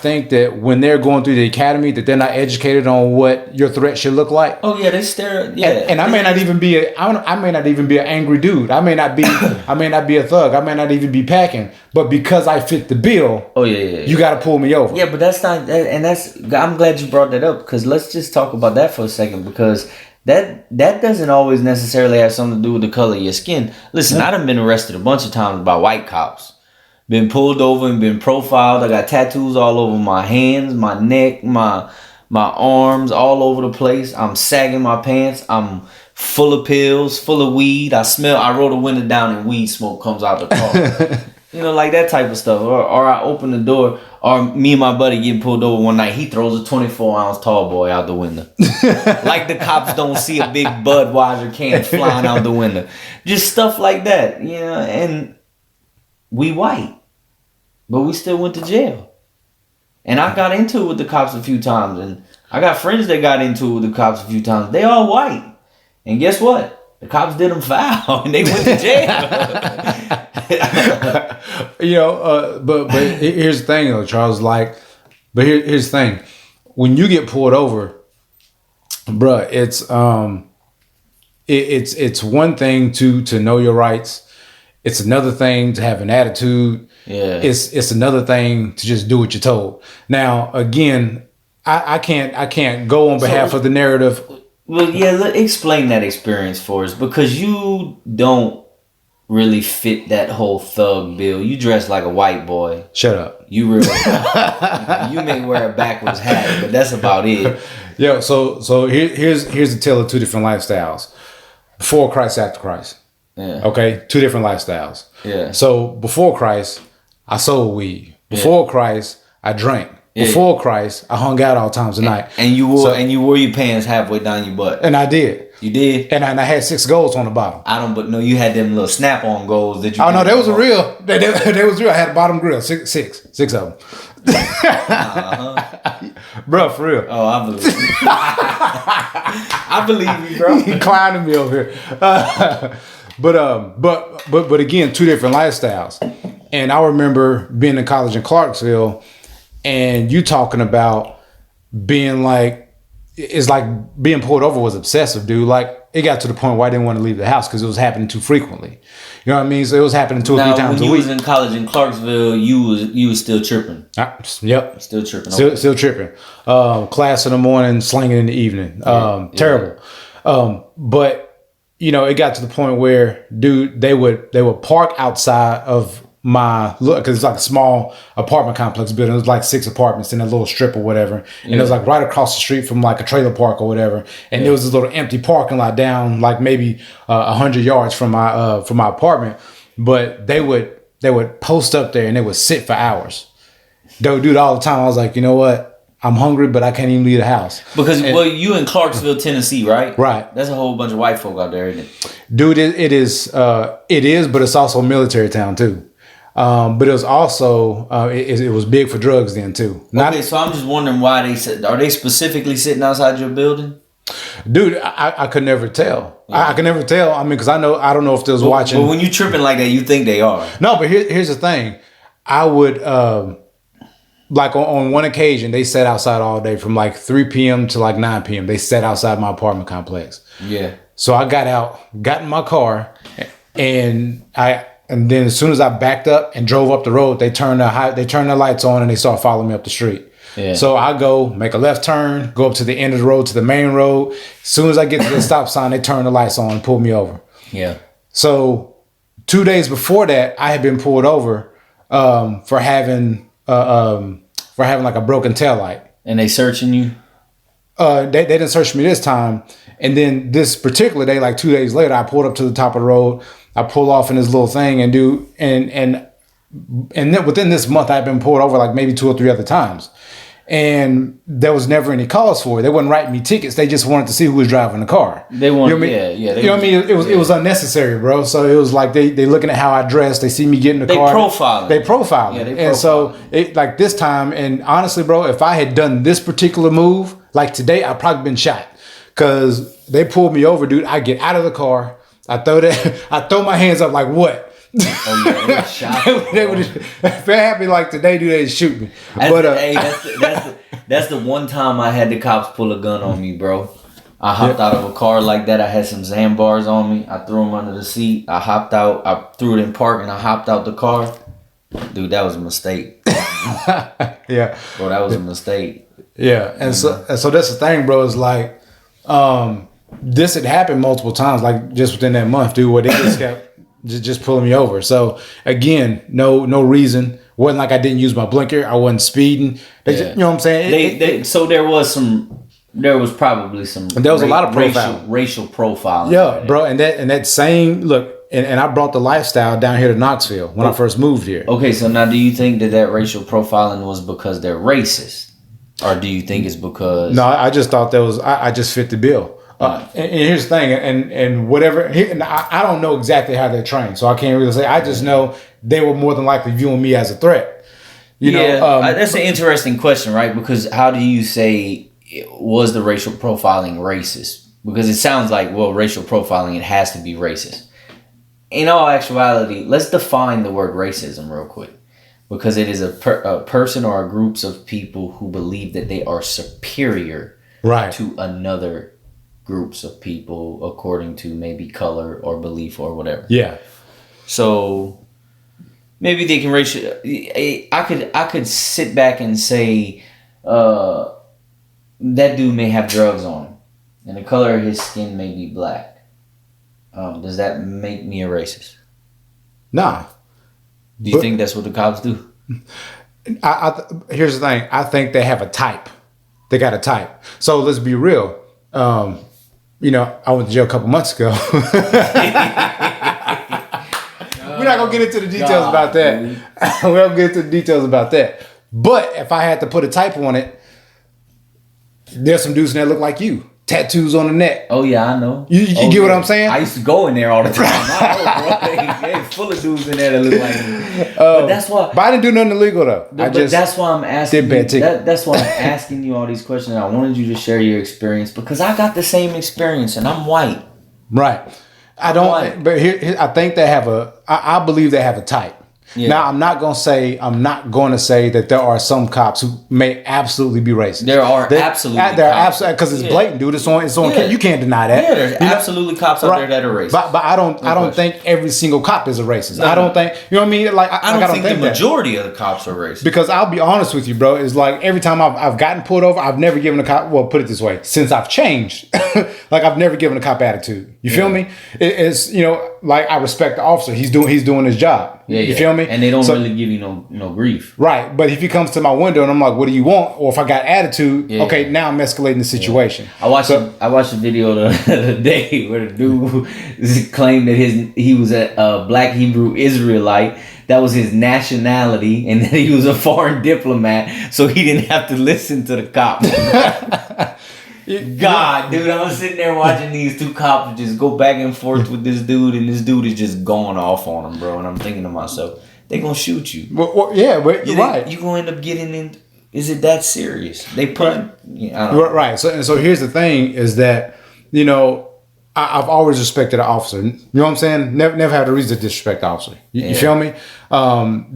think that when they're going through the academy that they're not educated on what your threat should look like? Oh yeah, they stare. Yeah, and I may not even be an angry dude. I may not be a thug. I may not even be packing. But because I fit the bill, you got to pull me over. Yeah, but that's not. And that's. I'm glad you brought that up because let's just talk about that for a second because that doesn't always necessarily have something to do with the color of your skin. Listen, I done been arrested a bunch of times by white cops. Been pulled over and been profiled. I got tattoos all over my hands, my neck, my arms, all over the place. I'm sagging my pants. I'm full of pills, full of weed. I roll the window down and weed smoke comes out the car. You know, like that type of stuff. Or I open the door, or me and my buddy getting pulled over one night. He throws a 24-ounce tall boy out the window. Like the cops don't see a big Budweiser can flying out the window. Just stuff like that, you know, and we white. But we still went to jail. And I got into it with the cops a few times. And I got friends that got into it with the cops a few times. They all white. And guess what? The cops did them foul. And they went to jail. But here's the thing, though, Charles. Here's the thing. When you get pulled over, bruh, it's one thing to know your rights. It's another thing to have an attitude. Yeah. It's another thing to just do what you're told. Now, again, I can't go on behalf of the narrative. Well, yeah, explain that experience for us because you don't really fit that whole thug bill. You dress like a white boy. Shut up. You really you may wear a backwards hat, but that's about it. Yeah, so here's the tale of two different lifestyles. Before Christ, after Christ. Yeah. Okay? Two different lifestyles. Yeah. So before Christ, I sold weed. Before Christ, I drank. Before Christ, I hung out all times of night. And you wore your pants halfway down your butt. And I did. You did? And I had 6 goals on the bottom. But no, you had them little snap-on goals that you. Oh no, that was a real. That was real. I had a bottom grill, six of them. Bro, for real. Oh, I believe you. I believe you, bro. He clowning me over here. But again, two different lifestyles. And I remember being in college in Clarksville, and you talking about being like, it's like being pulled over was obsessive, dude. Like, it got to the point where I didn't want to leave the house because it was happening too frequently. You know what I mean? So it was happening 2 or 3 times a week. When you was in college in Clarksville, you was still tripping. Yep. Still tripping. Still tripping. Class in the morning, slinging in the evening. Terrible. But, you know, it got to the point where, dude, they would park outside of my look, because it's like a small apartment complex building. It was like 6 apartments in a little strip or whatever, and it was like right across the street from like a trailer park or whatever. And there was this little empty parking lot down like maybe 100 yards from my apartment. But they would post up there and they would sit for hours. They would do it all the time. I was like, you know what? I'm hungry, but I can't even leave the house. Because you in Clarksville, Tennessee, right? Right. That's a whole bunch of white folk out there, isn't it? Dude, it is, but it's also a military town too. But it was also it was big for drugs then too. Okay, so I'm just wondering why are they specifically sitting outside your building? Dude, I could never tell. Yeah. I could never tell. I mean, because I don't know if they was watching. But when you tripping like that, you think they are. No, but here's the thing. I would like on one occasion they sat outside all day from like 3 p.m. to like 9 p.m. They sat outside my apartment complex. Yeah. So I got in my car, and then as soon as I backed up and drove up the road, they turned the lights on and they started following me up the street. Yeah. So I go make a left turn, go up to the end of the road to the main road. As soon as I get to the stop sign, they turn the lights on and pull me over. Yeah. So 2 days before that, I had been pulled over for having like a broken taillight. And they searching you? They didn't search me this time. And then this particular day, like 2 days later, I pulled up to the top of the road. I pull off in this little thing and then within this month, I've been pulled over like maybe 2 or 3 other times. And there was never any cause for it. They wouldn't write me tickets. They just wanted to see who was driving the car. They wanted, you know what I mean? Yeah. You know what I mean? It was unnecessary, bro. So it was like they looking at how I dress. They see me get in the car. They profile. Yeah, and so it like this time. And honestly, bro, if I had done this particular move like today, I'd probably been shot. Cause they pulled me over, dude. I get out of the car. I throw my hands up like what? Oh yeah, they shot. If it happened like today, dude, they'd shoot me. That's the one time I had the cops pull a gun on me, bro. I hopped out of a car like that. I had some Zambars on me. I threw them under the seat. I hopped out. I threw it in park and I hopped out the car. Dude, that was a mistake. Yeah. Bro, that was a mistake. Yeah, and so that's the thing, bro. Is like, this had happened multiple times, like just within that month, dude. Where they just kept just pulling me over. So again, no reason. Wasn't like I didn't use my blinker. I wasn't speeding. Just, you know what I'm saying? So there was probably some. There was a lot of profiling. Racial profiling. Yeah, bro, and that same look. And I brought the lifestyle down here to Knoxville when I first moved here. Okay, so now do you think that racial profiling was because they're racist? Or do you think it's because... No, I just thought that was... I just fit the bill. And here's the thing, and whatever... And I don't know exactly how they're trained, so I can't really say. I just know they were more than likely viewing me as a threat. You know, that's an interesting question, right? Because how do you say, was the racial profiling racist? Because it sounds like, well, racial profiling, it has to be racist. In all actuality, let's define the word racism real quick. Because it is a person or a groups of people who believe that they are superior to another groups of people according to maybe color or belief or whatever. Yeah. So maybe they can I could sit back and say that dude may have drugs on him and the color of his skin may be black. Does that make me a racist? Nah. Do you think that's what the cops do? Here's the thing. I think they have a type. They got a type. So let's be real. You know, I went to jail a couple months ago. We're not gonna get into the details about that. We're not gonna get into the details about that. But if I had to put a type on it, there's some dudes in there look like you. Tattoos on the neck. Oh yeah, I know. You get what I'm saying? I used to go in there all the time. I know, bro. They full of dudes in there that look like me. But that's why. But I didn't do nothing illegal though. That's why I'm asking. That's why I'm asking you all these questions. I wanted you to share your experience because I got the same experience and I'm white. Right. I don't. White. But here, I think they have a. I believe they have a type. Yeah. Now I'm not going to say that there are some cops who may absolutely be racist. There are absolutely because it's blatant, dude. It's on. Yeah. You can't deny that. Yeah, there's absolutely cops out there that are racist. But I don't think every single cop is a racist. No. I don't think, you know what I mean? Like I don't think the majority of the cops are racist. Because I'll be honest with you, bro. It's like every time I've gotten pulled over, I've never given a cop. Well, put it this way: since I've changed, like I've never given a cop attitude. You feel me? It's like I respect the officer. He's doing his job. Yeah, you feel me? And they don't really give you no grief. Right. But if he comes to my window and I'm like, what do you want? Or if I got attitude, okay, now I'm escalating the situation. Yeah. I watched a video the other day where the dude claimed that he was a black Hebrew Israelite. That was his nationality, and that he was a foreign diplomat, so he didn't have to listen to the cops. God, dude, I was sitting there watching these two cops just go back and forth with this dude, and this dude is just going off on him, bro. And I'm thinking to myself, they gonna shoot you. Well, yeah, but you're right. You gonna end up getting in. Is it that serious? They put right. I don't know. Right. So here's the thing: is that I've always respected an officer. You know what I'm saying? Never had a reason to disrespect the officer. You feel me?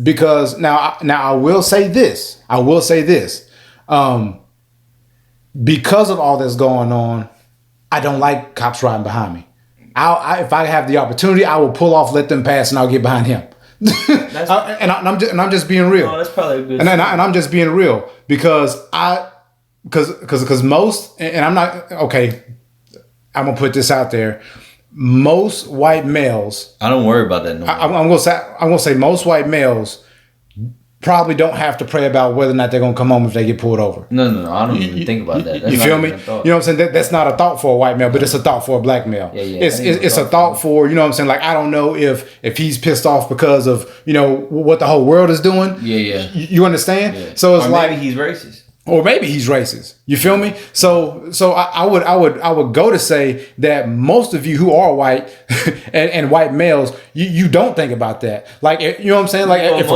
Because now I will say this. Because of all that's going on, I don't like cops riding behind me. If I have the opportunity, I will pull off, let them pass, and I'll get behind him. I'm just being real. Oh, that's probably a good. And I'm just being real because most, and I'm not okay. I'm gonna put this out there. Most white males. I don't worry about that. No I'm gonna say most white males probably don't have to pray about whether or not they're gonna come home if they get pulled over. No. I don't even think about that. You feel me? You know what I'm saying? That's not a thought for a white male, but it's a thought for a black male. Yeah. It's a thought for, you know what I'm saying? Like, I don't know if he's pissed off because of, what the whole world is doing. Yeah. You understand? Yeah. So it's maybe he's racist. Or maybe he's racist. You feel me? So I would go to say that most of you who are white and white males, you don't think about that. Like, you know what I'm saying? Like, if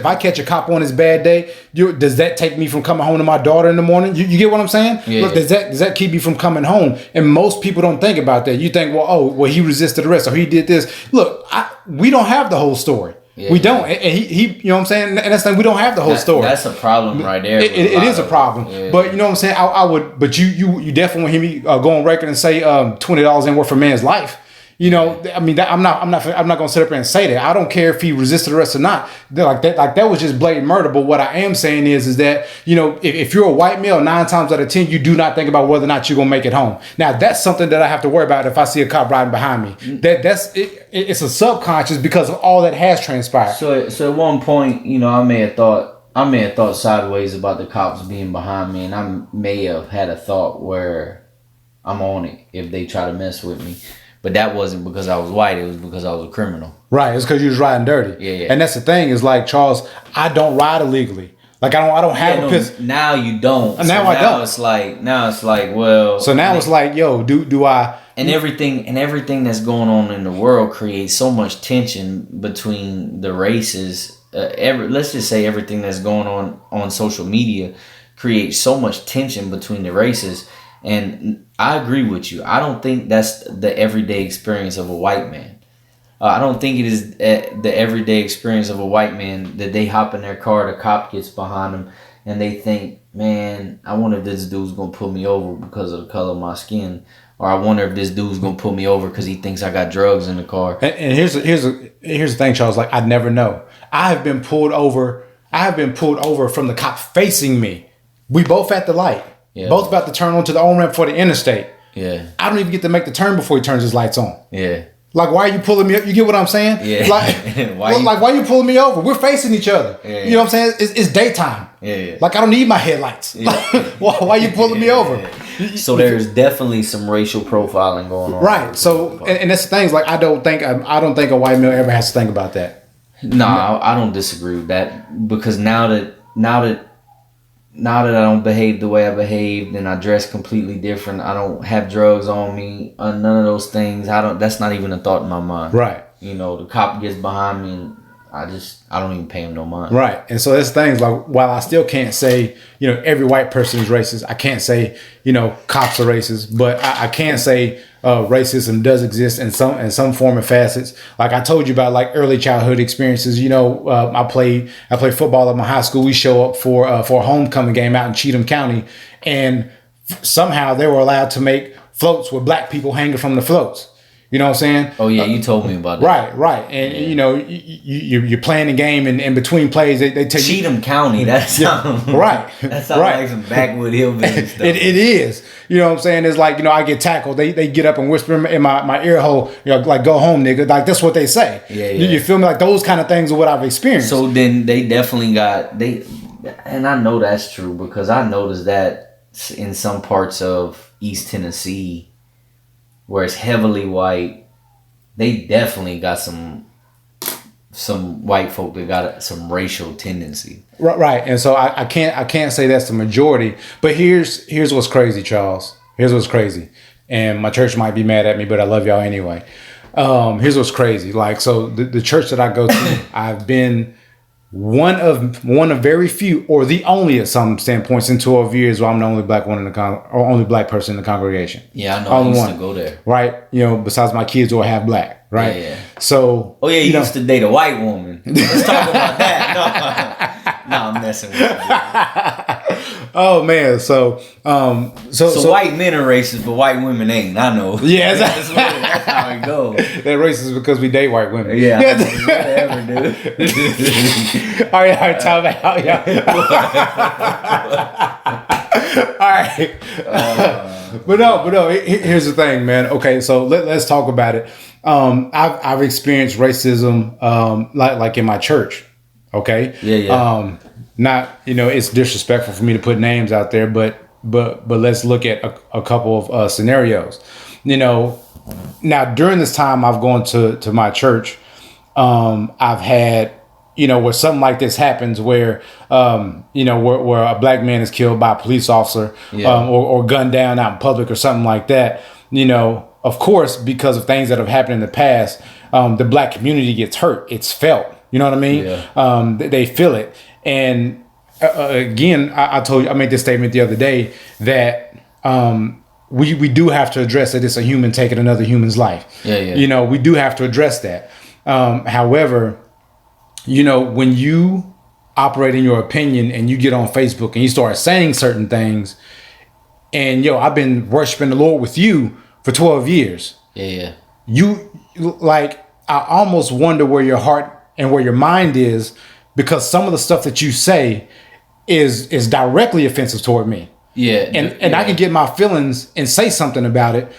I catch a cop on his bad day, does that take me from coming home to my daughter in the morning? You get what I'm saying? Yeah. Look, does that keep you from coming home? And most people don't think about that. You think, well, he resisted arrest or he did this. Look, we don't have the whole story. Yeah, we don't. And he, you know what I'm saying? And that's the thing, we don't have the whole story. That's a problem right there. It is a problem. Yeah. But you know what I'm saying? I would, but you definitely want to hear me go on record and say $20 ain't worth a man's life. I mean, I'm not gonna sit up there and say that. I don't care if he resisted arrest or not. That was just blatant murder. But what I am saying is that, if you're a white male, 9 times out of 10, you do not think about whether or not you're gonna make it home. Now that's something that I have to worry about if I see a cop riding behind me. It's a subconscious because of all that has transpired. So at one point, I may have thought sideways about the cops being behind me, and I may have had a thought where I'm on it if they try to mess with me. But that wasn't because I was white. It was because I was a criminal. Right. It's because you was riding dirty. Yeah. And that's the thing is, like, Charles, I don't ride illegally. Like, I don't have a piss. Now you don't. And now I don't. It's like, well. So now it's like, yo, do I? And everything that's going on in the world creates so much tension between the races. Let's just say everything that's going on social media creates so much tension between the races. And I agree with you. I don't think that's the everyday experience of a white man. I don't think it is the everyday experience of a white man that they hop in their car, the cop gets behind them, and they think, man, I wonder if this dude's going to pull me over because of the color of my skin. Or I wonder if this dude's going to pull me over because he thinks I got drugs in the car. And here's the thing, Charles. Like, I'd never know. I have been pulled over from the cop facing me. We both at the light. Yeah. Both about to turn onto the on-ramp for the interstate. Yeah. I don't even get to make the turn before he turns his lights on. Yeah. Like, why are you pulling me up? You get what I'm saying? Yeah. Like, why are you pulling me over? We're facing each other. Yeah. You know what I'm saying? It's daytime. Yeah. Like, I don't need my headlights. Yeah. Why are you pulling me over? So there's definitely some racial profiling going on. Right. So, and that's the thing. Like, I don't think a white male ever has to think about that. No, I don't disagree with that, because now that I don't behave the way I behaved and I dress completely different, I don't have drugs on me, none of those things. That's not even a thought in my mind. Right. You know, the cop gets behind me and I don't even pay him no mind. Right. And so there's things like, while I still can't say, every white person is racist, I can't say, cops are racist, but I can say racism does exist in some form of facets. Like I told you about, like, early childhood experiences. I played football at my high school. We show up for a homecoming game out in Cheatham County, and somehow they were allowed to make floats with black people hanging from the floats. You know what I'm saying? Oh yeah, you told me about that. Right. And you're playing the game, and in between plays they take Cheatham County. That sounds right. That sounds like some backwood hillbilly stuff. It is. You know what I'm saying? It's like, I get tackled. They get up and whisper in my ear hole, like, go home, nigga. Like, that's what they say. Yeah. You feel me? Like, those kind of things are what I've experienced. So then they definitely and I know that's true, because I noticed that in some parts of East Tennessee, where it's heavily white, they definitely got some white folk that got some racial tendency. Right. And so I can't say that's the majority. But here's what's crazy, Charles. Here's what's crazy. And my church might be mad at me, but I love y'all anyway. Here's what's crazy. Like, so the church that I go to, I've been one of very few, or the only at some standpoints, in 12 years where I'm the only black one or only black person in the congregation. Yeah, I know. I used to go there. Right. Besides my kids who are half black. Right. Yeah. So. Oh yeah, you used to date a white woman. Let's talk about that. No, I'm messing with you. Oh man. So white men are racist, but white women ain't. I know. Yeah, that's how it goes. They're racist because we date white women. Yeah. Whatever, dude. All right, time out. Yeah. All right. But no. Here's the thing, man. Okay, so let's talk about it. I've experienced racism, like in my church. Okay. Yeah. Not, it's disrespectful for me to put names out there, but let's look at a couple of scenarios. Now during this time I've gone to my church, I've had, where something like this happens, where where a black man is killed by a police officer, or gunned down out in public or something like that. Of course, because of things that have happened in the past, the black community gets hurt. It's felt. You know what I mean? Yeah. They feel it. And again, I made this statement the other day that we do have to address that it's a human taking another human's life. Yeah. We do have to address that. However, when you operate in your opinion and you get on Facebook and you start saying certain things, and I've been worshiping the Lord with you for 12 years. Yeah. I almost wonder where your heart and where your mind is, because some of the stuff that you say is directly offensive toward me. Yeah. And I can get my feelings and say something about it,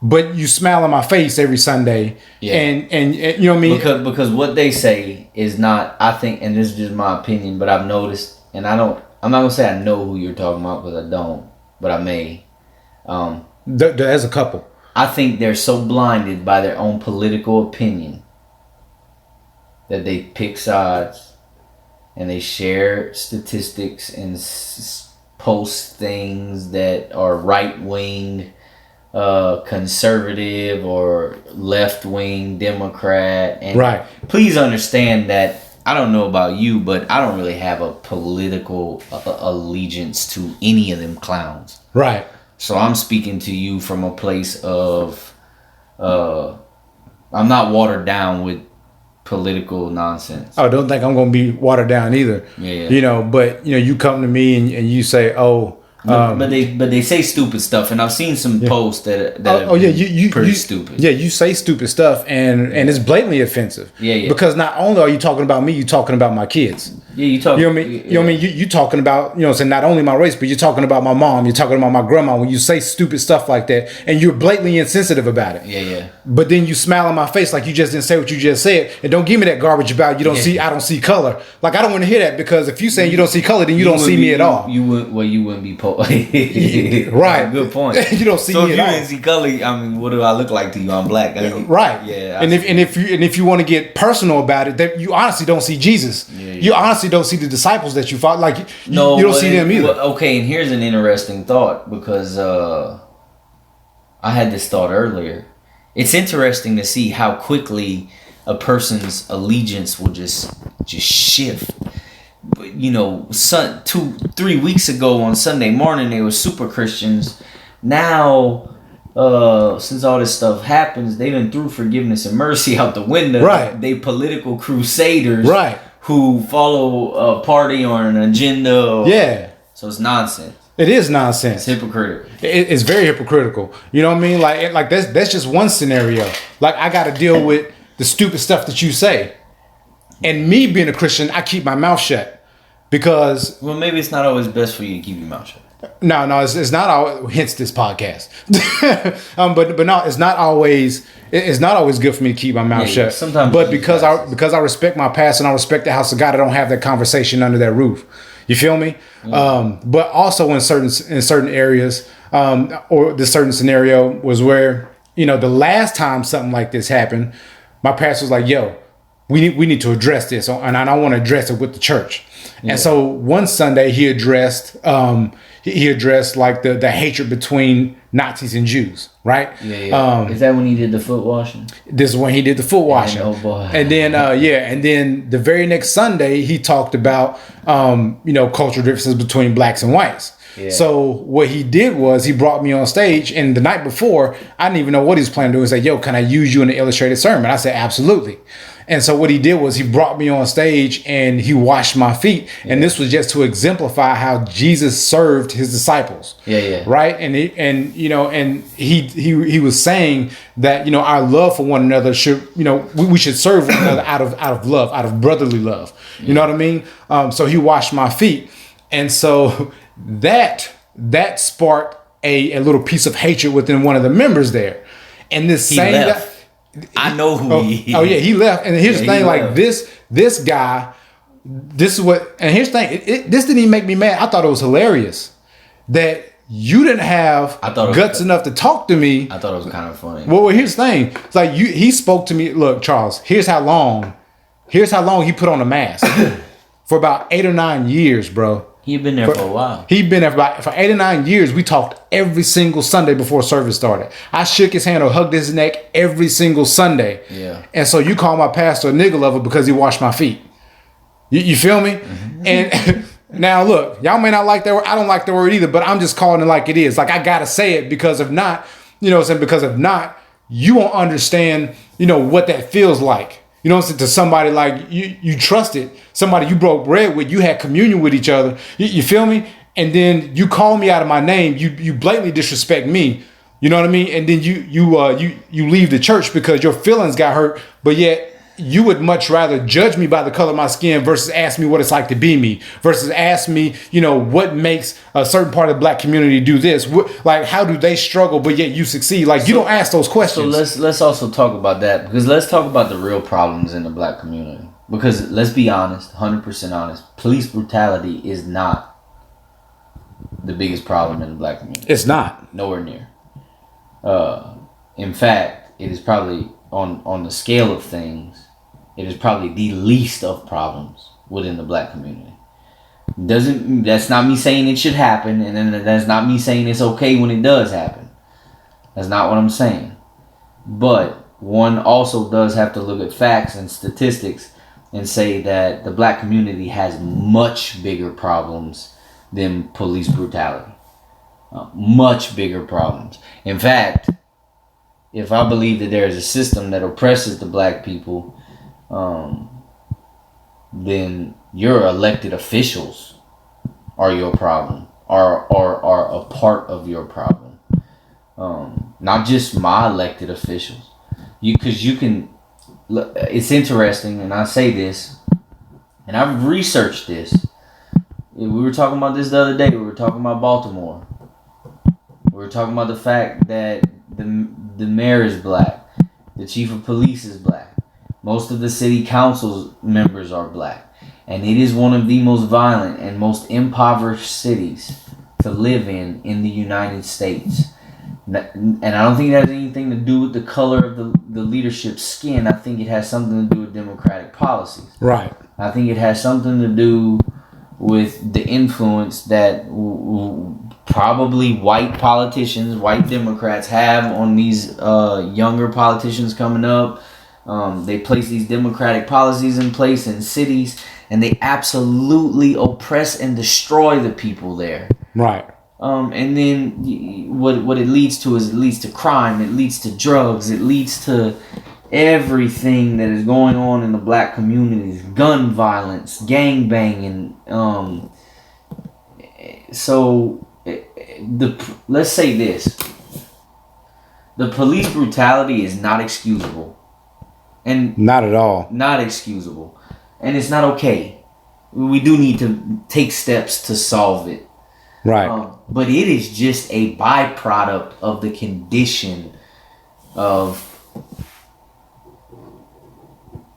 but you smile in my face every Sunday. Yeah. And you know what I mean? Because what they say is not, I think, and this is just my opinion, but I've noticed, and I'm not going to say I know who you're talking about, because I don't, but I may. There's a couple. I think they're so blinded by their own political opinion that they pick sides and they share statistics and post things that are right-wing, conservative, or left-wing Democrat. And right. Please understand that I don't know about you, but I don't really have a political allegiance to any of them clowns. Right. So I'm speaking to you from a place of, I'm not watered down with political nonsense. I don't think I'm going to be watered down either. Yeah. But you come to me and you say, but they say stupid stuff, and I've seen some posts that you pretty stupid. Yeah, you say stupid stuff, and it's blatantly offensive. Yeah. Because not only are you talking about me, you're talking about my kids. Yeah, you talk. You know what I mean? You know what I mean? You talking about, you know what I'm saying, not only my race, but you're talking about my mom, you're talking about my grandma. When you say stupid stuff like that, and you're blatantly insensitive about it. Yeah. But then you smile in my face like you just didn't say what you just said, and don't give me that garbage about you don't see. I don't see color. Like I don't want to hear that, because if you saying you don't see color, then you don't see me at all. You wouldn't be right. Good point. You don't see so me if at you all. didn't see color, I mean, what do I look like to you? I'm black. Right. Yeah. And if you want to get personal about it, that you honestly don't see Jesus. Yeah. You honestly don't see the disciples that you fought. Like you don't see them either. Okay, and here's an interesting thought, because I had this thought earlier. It's interesting to see how quickly a person's allegiance will just shift. But, you know, 2-3 weeks ago on Sunday morning they were super Christians. Now, since all this stuff happens, they done threw forgiveness and mercy out the window. Right. They political crusaders. Right. Who follow a party or an agenda. Yeah. So it's nonsense. It is nonsense. It's hypocritical. It's very hypocritical. You know what I mean? Like that's just one scenario. Like I got to deal with the stupid stuff that you say, and me being a Christian, I keep my mouth shut because. Well, maybe it's not always best for you to keep your mouth shut. No, it's not always. Hence this podcast. But no, it's not always. It's not always good for me to keep my mouth shut. Sometimes, but because I respect my past and I respect the house of God, I don't have that conversation under that roof. You feel me? But also in certain areas, or the certain scenario was where, you know, the last time something like this happened, my pastor was like, "Yo, we need to address this, and I don't want to address it with the church." Yeah. And so one Sunday he addressed like the hatred between Nazis and Jews, right? Yeah. Is that when he did the foot washing? This is when he did the foot washing. Oh boy. And then and then the very next Sunday he talked about cultural differences between blacks and whites. Yeah. So what he did was he brought me on stage, and the night before I didn't even know what he was planning to do. He said, "Yo, can I use you in an illustrated sermon?" I said, "Absolutely." And so what he did was he brought me on stage and he washed my feet. Yeah. And this was just to exemplify how Jesus served his disciples. Yeah. Right. And he was saying that, our love for one another should, we should serve one another out of love, out of brotherly love. Yeah. You know what I mean? So he washed my feet. And so that sparked a little piece of hatred within one of the members there. And this same guy, I know who he is. Oh yeah, he left. And here's the thing, like this guy, this is what. And here's the thing, this didn't even make me mad. I thought it was hilarious that you didn't have guts enough to talk to me. I thought it was kind of funny. Well, here's the thing. It's like he spoke to me. Look, Charles. Here's how long he put on a mask for about 8 or 9 years, bro. He'd been there for a while. He'd been there for 8 or 9 years. We talked every single Sunday before service started. I shook his hand or hugged his neck every single Sunday. Yeah. And so you call my pastor a nigger lover because he washed my feet. You feel me? Mm-hmm. And now look, y'all may not like that word. I don't like the word either, but I'm just calling it like it is. Like I gotta say it, because if not, because if not, you won't understand, what that feels like. You know what I'm saying? To somebody like you trusted, somebody you broke bread with, you had communion with each other. You feel me? And then you call me out of my name. You blatantly disrespect me. You know what I mean? And then you leave the church because your feelings got hurt. But yet you would much rather judge me by the color of my skin versus ask me what it's like to be me, versus ask me, what makes a certain part of the black community do this. Like, how do they struggle, but yet you succeed? Like, you don't ask those questions. So let's also talk about that, because let's talk about the real problems in the black community. Because let's be honest, 100% honest, police brutality is not the biggest problem in the black community. It's not. Nowhere near. In fact, it is probably on the scale of things, it is probably the least of problems within the black community. That's not me saying it should happen, and then that's not me saying it's okay when it does happen. That's not what I'm saying. But one also does have to look at facts and statistics and say that the black community has much bigger problems than police brutality. Much bigger problems. In fact, if I believe that there is a system that oppresses the black people, then your elected officials are your problem, are a part of your problem. Not just my elected officials. Because you can, it's interesting, and I say this, And I've researched this. We were talking about this the other day. We were talking about Baltimore. We were talking about the fact that the mayor is black. The chief of police is black. Most of the city council members are black. And it is one of the most violent and most impoverished cities to live in the United States. And I don't think it has anything to do with the color of the leadership's skin. I think it has something to do with democratic policies. Right. I think it has something to do with the influence that probably white politicians, white Democrats have on these younger politicians coming up. They place these democratic policies in place in cities, and they absolutely oppress and destroy the people there. Right. And then what it leads to is it leads to crime, it leads to drugs, it leads to everything that is going on in the black communities, gun violence, gang banging. So let's say this: the police brutality is not excusable, and not at all, not excusable, and it's not okay. We do need to take steps to solve it. Right. But it is just a byproduct of the condition of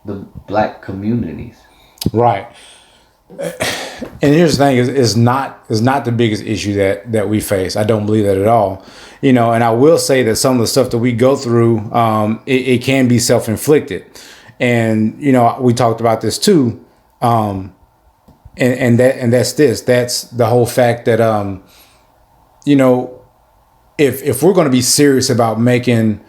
the black communities. Right. And here's the thing: is not the biggest issue that we face. I don't believe that at all. And I will say that some of the stuff that we go through, it can be self-inflicted, and we talked about this too. And that's the whole fact that if we're going to be serious about making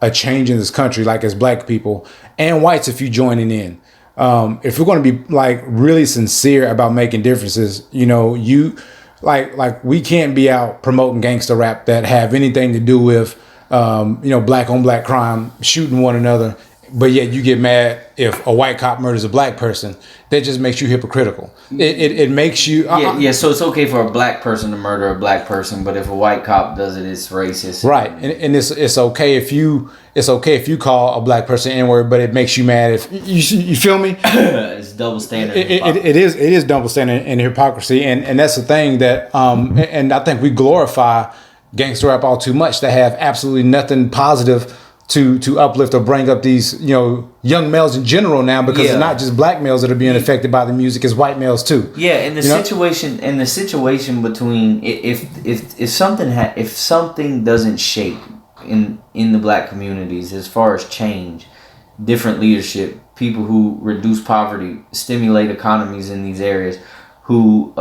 a change in this country, like as black people and whites, if you joining in, if we're going to be like really sincere about making differences, like we can't be out promoting gangster rap that have anything to do with black on black crime, shooting one another. But yet you get mad if a white cop murders a black person. That just makes you hypocritical. It makes you... Yeah, so it's okay for a black person to murder a black person, but if a white cop does it, it's racist. Right. And it's okay if you call a black person N-word, but it makes you mad if... You feel me? It's double standard. It is double standard and hypocrisy. And that's the thing that... and I think we glorify gangster rap all too much to have absolutely nothing positive to uplift or bring up these young males in general now, because it's not just black males that are being affected by the music, it's white males too. Yeah, and the situation between if something doesn't shake in the black communities as far as change, different leadership, people who reduce poverty, stimulate economies in these areas, who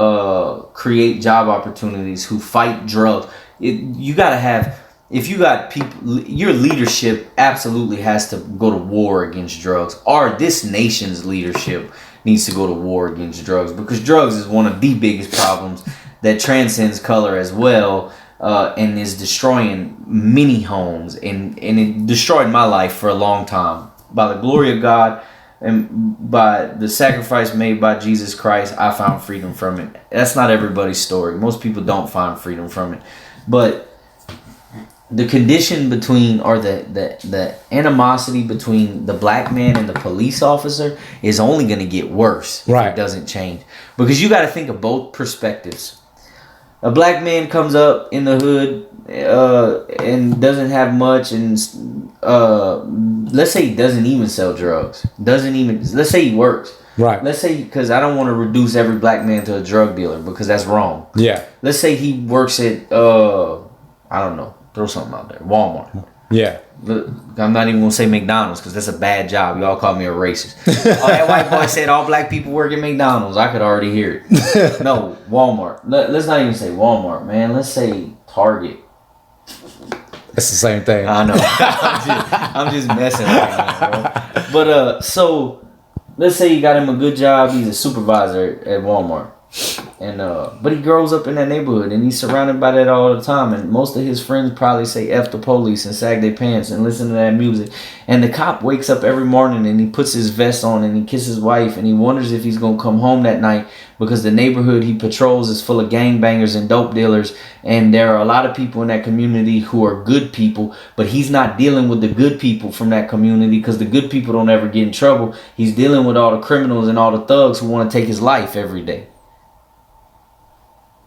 create job opportunities, who fight drugs. You gotta have. If you got people, your leadership absolutely has to go to war against drugs. Or this nation's leadership needs to go to war against drugs, because drugs is one of the biggest problems that transcends color as well, and is destroying many homes. And it destroyed my life for a long time. By the glory of God and by the sacrifice made by Jesus Christ, I found freedom from it. That's not everybody's story. Most people don't find freedom from it. But the condition between, or the animosity between the black man and the police officer is only going to get worse if it doesn't change. Because you got to think of both perspectives. A black man comes up in the hood and doesn't have much, and let's say he doesn't even sell drugs. Let's say he works. Right. Let's say, because I don't want to reduce every black man to a drug dealer, because that's wrong. Yeah. Let's say he works at, I don't know. Throw something out there. Walmart. Yeah. I'm not even going to say McDonald's, because that's a bad job. Y'all call me a racist. That white boy said all black people work at McDonald's. I could already hear it. No, Walmart. Let's not even say Walmart, man. Let's say Target. That's the same thing. I know. I'm just messing right now, bro. But so let's say you got him a good job. He's a supervisor at Walmart. And but he grows up in that neighborhood and he's surrounded by that all the time. And most of his friends probably say F the police and sag their pants and listen to that music. And the cop wakes up every morning and he puts his vest on and he kisses his wife and he wonders if he's gonna come home that night, because the neighborhood he patrols is full of gangbangers and dope dealers, and there are a lot of people in that community who are good people, but he's not dealing with the good people from that community because the good people don't ever get in trouble. He's dealing with all the criminals and all the thugs who want to take his life every day.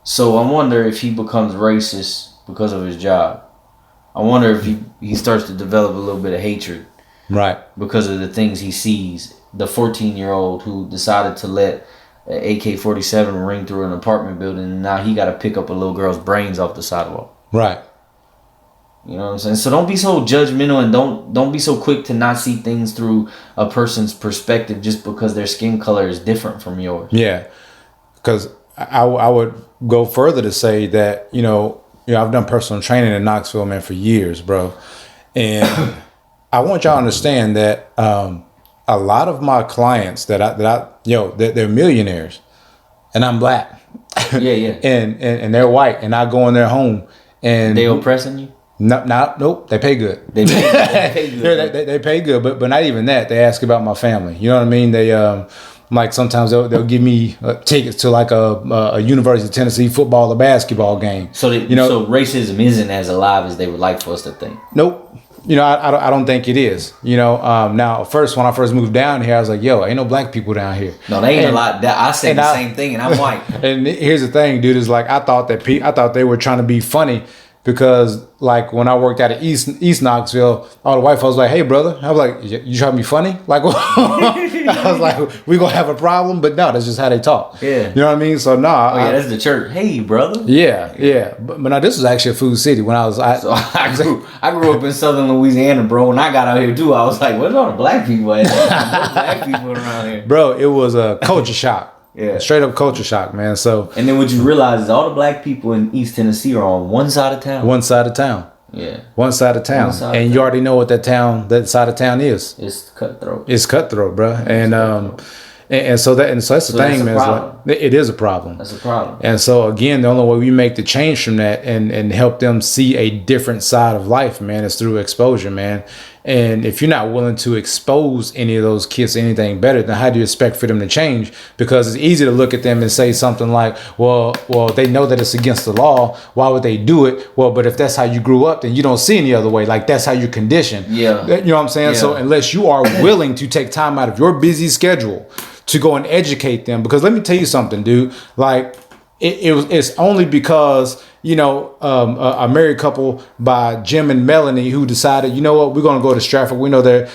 So I wonder if he becomes racist because of his job. I wonder if he starts to develop a little bit of hatred. Right. Because of the things he sees. The 14-year-old who decided to let an AK-47 ring through an apartment building, and now he got to pick up a little girl's brains off the sidewalk. Right. You know what I'm saying? So don't be so judgmental and don't be so quick to not see things through a person's perspective just because their skin color is different from yours. Yeah. Because I would go further to say that, I've done personal training in Knoxville, man, for years, bro. And I want y'all to understand that a lot of my clients they're millionaires, and I'm black. Yeah. and they're white, and I go in their home and they oppressing you? Nope. They pay good. They pay good. they pay good, but not even that. They ask about my family. You know what I mean? They like sometimes they'll give me tickets to like a University of Tennessee football or basketball game. So so racism isn't as alive as they would like for us to think. Nope. I don't think it is. Now when I first moved down here, I was like, yo, ain't no black people down here. No, they ain't a lot. I said the same thing, and I'm white. And here's the thing, dude, is like I thought they were trying to be funny. Because like when I worked out at East Knoxville, all the white folks were like, hey brother. I was like, you trying to be funny? Like, I was like, we gonna have a problem? But no, that's just how they talk. Yeah. You know what I mean? So that's the church. Hey brother. Yeah. But now this was actually a food city when I grew up in Southern Louisiana, bro. When I got out here too, I was like, where's all the black people at? No black people around here. Bro, it was a culture shock. Yeah. Straight up culture shock, man. So and then what you realize is all the black people in East Tennessee are on one side of town. One side of town. Yeah. One side of town. And you already know what that side of town is. It's cutthroat. It's cutthroat, bro. And so that's the thing, man. It is a problem. That's a problem. And so again, the only way we make the change from that and help them see a different side of life, man, is through exposure, man. And if you're not willing to expose any of those kids to anything better, then how do you expect for them to change? Because it's easy to look at them and say something like, well, they know that it's against the law. Why would they do it? Well, but if that's how you grew up, then you don't see any other way. Like that's how you're conditioned. Yeah. You know what I'm saying? Yeah. So unless you are willing to take time out of your busy schedule to go and educate them, because let me tell you something, dude, like it's only because a married couple by Jim and Melanie who decided, you know what, we're gonna go to Stratford. We know they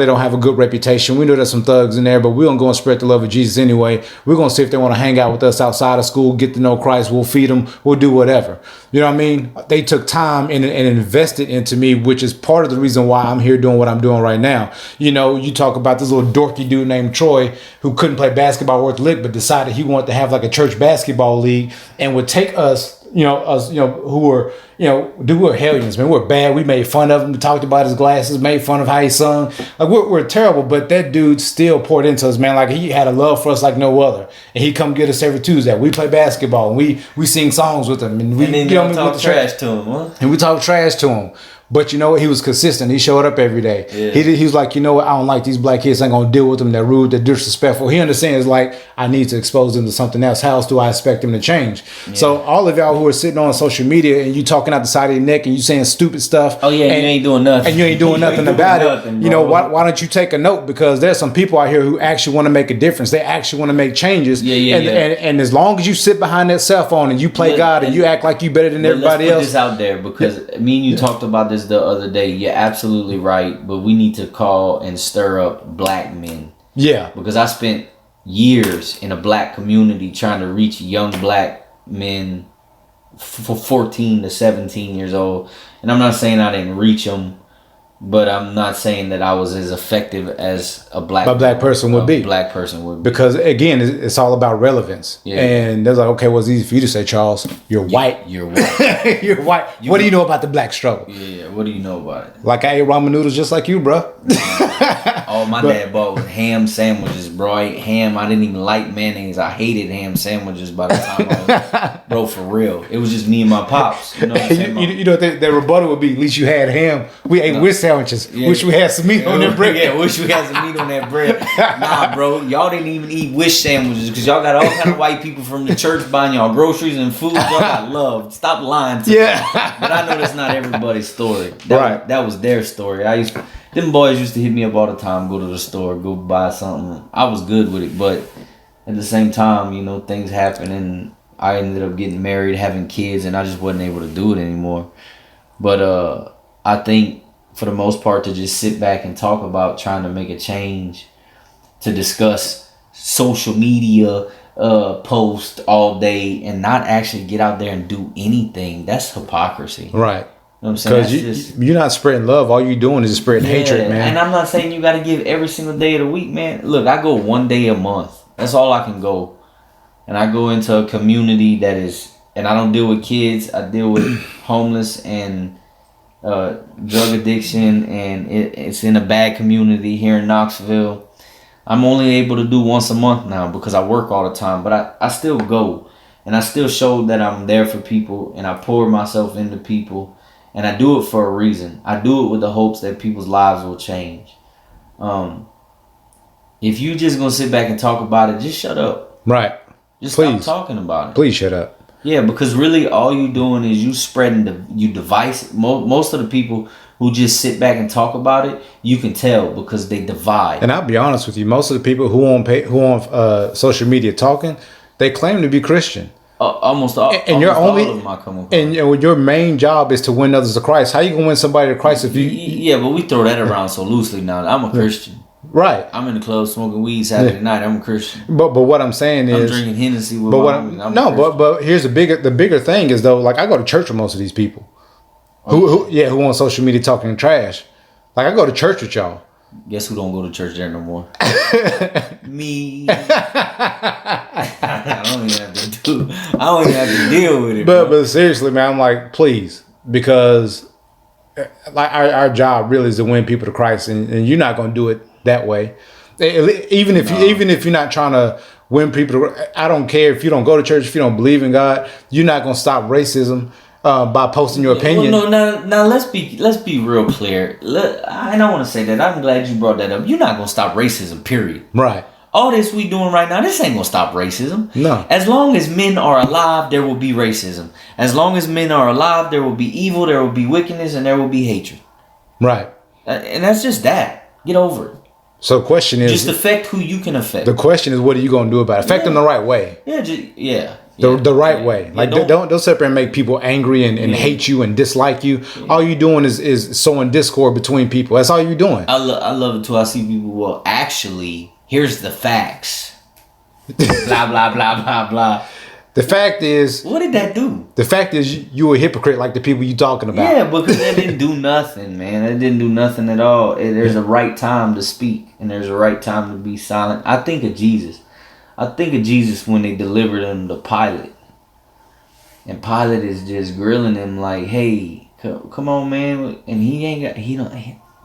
don't have a good reputation. We know there's some thugs in there, but we're gonna go and spread the love of Jesus anyway. We're gonna see if they want to hang out with us outside of school, get to know Christ. We'll feed them. We'll do whatever. You know what I mean? They took time and invested into me, which is part of the reason why I'm here doing what I'm doing right now. You talk about this little dorky dude named Troy who couldn't play basketball worth a lick, but decided he wanted to have like a church basketball league and would take us, who were, dude, we're hellions, man. We're bad. We made fun of him. We talked about his glasses, made fun of how he sung. Like, we're terrible, but that dude still poured into us, man. Like, he had a love for us like no other. And he'd come get us every Tuesday. We play basketball, and we sing songs with him. And then talk trash to him, huh? And we talk trash to him. But you know what? He was consistent. He showed up every day. Yeah. He was like, you know what? I don't like these black kids. I ain't going to deal with them. They're rude. They're disrespectful. He understands, like, I need to expose them to something else. How else do I expect them to change? Yeah. So all of y'all who are sitting on social media and you talking out the side of your neck and you saying stupid stuff. Oh, yeah, and you ain't doing nothing. And you ain't doing nothing about it. Why don't you take a note? Because there's some people out here who actually want to make a difference. They actually want to make changes. And as long as you sit behind that cell phone and you play God and you act like you better than everybody else. Let's put this out there because me and you talked about this the other day. You're absolutely right, but we need to call and stir up black men. Yeah. Because I spent years in a black community trying to reach young black men for 14 to 17 years old. And I'm not saying I didn't reach them, but I'm not saying that I was as effective as a black person would be. Black person would be. Because again, it's all about relevance. Yeah. And there's like, okay, well, it's easy for you to say, Charles, you're white. You're white. You're white. What do you know about the black struggle? Yeah. What do you know about it? Like I ate ramen noodles just like you, bro. All my dad bought was ham sandwiches, bro. I ate ham. I didn't even like mayonnaise. I hated ham sandwiches by the time I was, bro, for real. It was just me and my pops. You know what I'm saying? You know, the rebuttal would be, at least you had ham. We ate with sandwiches. Yeah. Wish we had some meat on that bread. Yeah, wish we had some meat on that bread. Nah, bro. Y'all didn't even eat wish sandwiches because y'all got all kind of white people from the church buying y'all groceries and food. Y'all got loved. Stop lying to me. But I know that's not everybody's story. That was their story. Them boys used to hit me up all the time, go to the store, go buy something. I was good with it, but at the same time, you know, things happen and I ended up getting married, having kids, and I just wasn't able to do it anymore. But I think for the most part, to just sit back and talk about trying to make a change, to discuss social media post all day and not actually get out there and do anything, that's hypocrisy. Right. You know what I'm saying? Because you're not spreading love. All you're doing is spreading hatred, man. And I'm not saying you got to give every single day of the week, man. Look, I go one day a month. That's all I can go. And I go into a community that is, and I don't deal with kids. I deal with homeless and drug addiction, and it's in a bad community here in Knoxville. I'm only able to do once a month now because I work all the time, but I still go. And I still show that I'm there for people, and I pour myself into people. And I do it for a reason. I do it with the hopes that people's lives will change. If you just gonna sit back and talk about it, just shut up. Right. Just stop talking about it. Please shut up. Yeah, because really all you doing is you spreading you divisive. Most of the people who just sit back and talk about it, you can tell because they divide. And I'll be honest with you, most of the people who on social media talking, they claim to be Christian. Almost all. And you're only, all of them I come across. and your main job is to win others to Christ. How you gonna win somebody to Christ if you? Yeah, but we throw that around so loosely now. I'm a Christian. Right. I'm in the club smoking weed Saturday night. I'm a Christian. But what I'm saying is, I'm drinking Hennessy with but here's the bigger thing is though, like I go to church with most of these people, who on social media talking trash. Like I go to church with y'all. Guess who don't go to church there no more? Me. I don't even have to deal with it. But seriously, man, I'm like, please, because like our job really is to win people to Christ, and you're not gonna do it that way. Even if you're not trying to win people, I don't care if you don't go to church, if you don't believe in God, you're not gonna stop racism. By posting your opinion. Well, no, now let's be real clear. I don't want to say that. I'm glad you brought that up. You're not gonna stop racism. Period. Right. All this we doing right now, this ain't gonna stop racism. No. As long as men are alive, there will be racism. As long as men are alive, there will be evil, there will be wickedness, and there will be hatred. Right. And that's just that. Get over it. So the question is, just affect who you can affect. The question is, what are you gonna do about it? Affect them the right way. Yeah. The right way. Like don't sit there and make people angry and hate you and dislike you. Yeah. All you doing is sowing discord between people. That's all you're doing. I love it too. I see people, well, actually, here's the facts. Blah, blah, blah, blah, blah. The fact is... What did that do? The fact is you a hypocrite like the people you talking about. Yeah, because that didn't do nothing, man. That didn't do nothing at all. There's a right time to speak, and there's a right time to be silent. I think of Jesus. When they delivered him to Pilate. And Pilate is just grilling him like, hey, come on, man. And he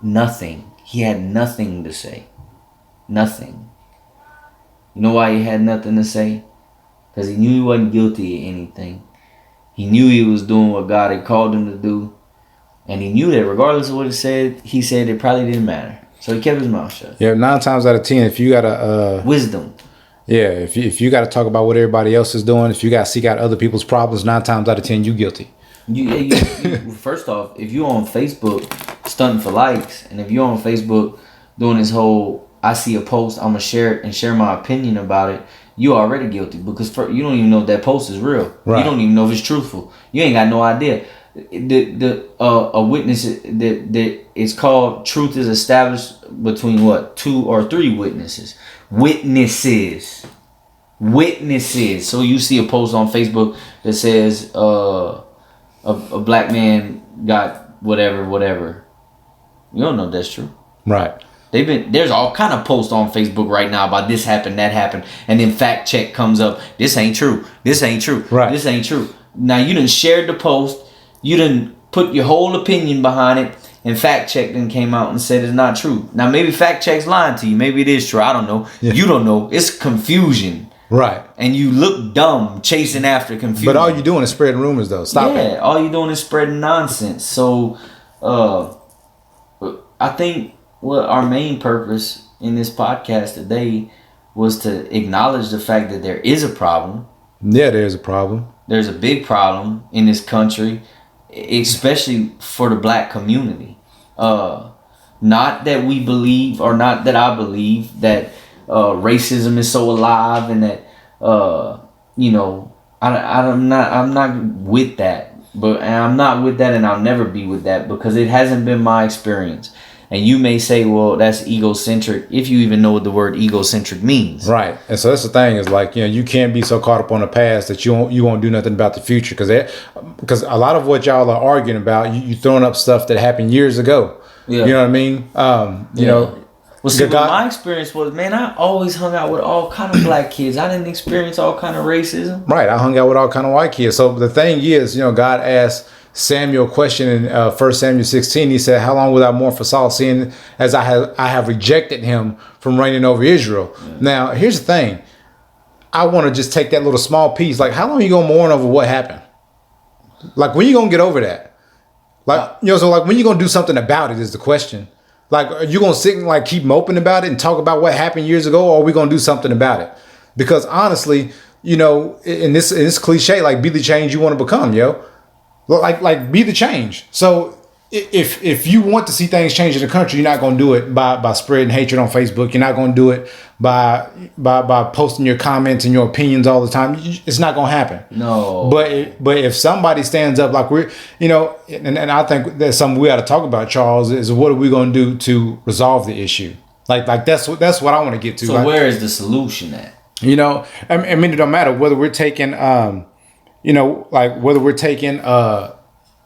nothing. He had nothing to say. Nothing. You know why he had nothing to say? Because he knew he wasn't guilty of anything. He knew he was doing what God had called him to do. And he knew that regardless of what he said it probably didn't matter. So he kept his mouth shut. Yeah, 9 times out of 10, if you got a... wisdom. Yeah, if you got to talk about what everybody else is doing, if you got to seek out other people's problems, 9 times out of 10, you guilty. You first off, if you're on Facebook stunting for likes, and if you're on Facebook doing this whole, I see a post, I'm going to share it and share my opinion about it, you already guilty because you don't even know if that post is real. Right. You don't even know if it's truthful. You ain't got no idea. A witness that it's called truth is established between what? 2 or 3 witnesses. Witnesses. So you see a post on Facebook that says a black man got whatever. You don't know if that's true. Right. There's all kind of posts on Facebook right now about this happened, that happened, and then fact check comes up. This ain't true. Right. This ain't true. Now you done shared the post. You done put your whole opinion behind it, and fact check then came out and said it's not true. Now maybe fact check's lying to you. Maybe it is true. I don't know. Yeah. You don't know. It's confusion. Right. And you look dumb chasing after confusion. But all you're doing is spreading rumors though. Stop it. Yeah, all you're doing is spreading nonsense. So I think what our main purpose in this podcast today was to acknowledge the fact that there is a problem. Yeah, there's a problem. There's a big problem in this country, especially for the black community. Not that we believe, or not that I believe, that racism is so alive and that I'm not with that. But I'm not with that, and I'll never be with that because it hasn't been my experience. And you may say, well, that's egocentric, if you even know what the word egocentric means. Right. And so that's the thing is like, you can't be so caught up on the past that you won't do nothing about the future. Because a lot of what y'all are arguing about, you throwing up stuff that happened years ago. Yeah. You know what I mean? You know. Well, see, my experience was, man, I always hung out with all kind of black kids. I didn't experience all kind of racism. Right. I hung out with all kind of white kids. So the thing is, God asked Samuel a question in 1 Samuel 16. He said, how long will I mourn for Saul, seeing as I have rejected him from reigning over Israel? Yeah. Now, here's the thing. I want to just take that little small piece. Like, how long are you going to mourn over what happened? Like, when are you going to get over that? Like, so like, when are you going to do something about it is the question. Like, are you going to sit and like keep moping about it and talk about what happened years ago, or are we going to do something about it? Because honestly, in this cliche, like, be the change you want to become, yo. Like be the change. So if you want to see things change in the country, you're not going to do it by spreading hatred on Facebook. You're not going to do it by posting your comments and your opinions all the time. It's not going to happen. No. But if somebody stands up, like we're, and I think that's something we got to talk about, Charles, is what are we going to do to resolve the issue? Like that's what I want to get to. So where is the solution at? I mean, it don't matter whether we're taking, like whether we're taking, like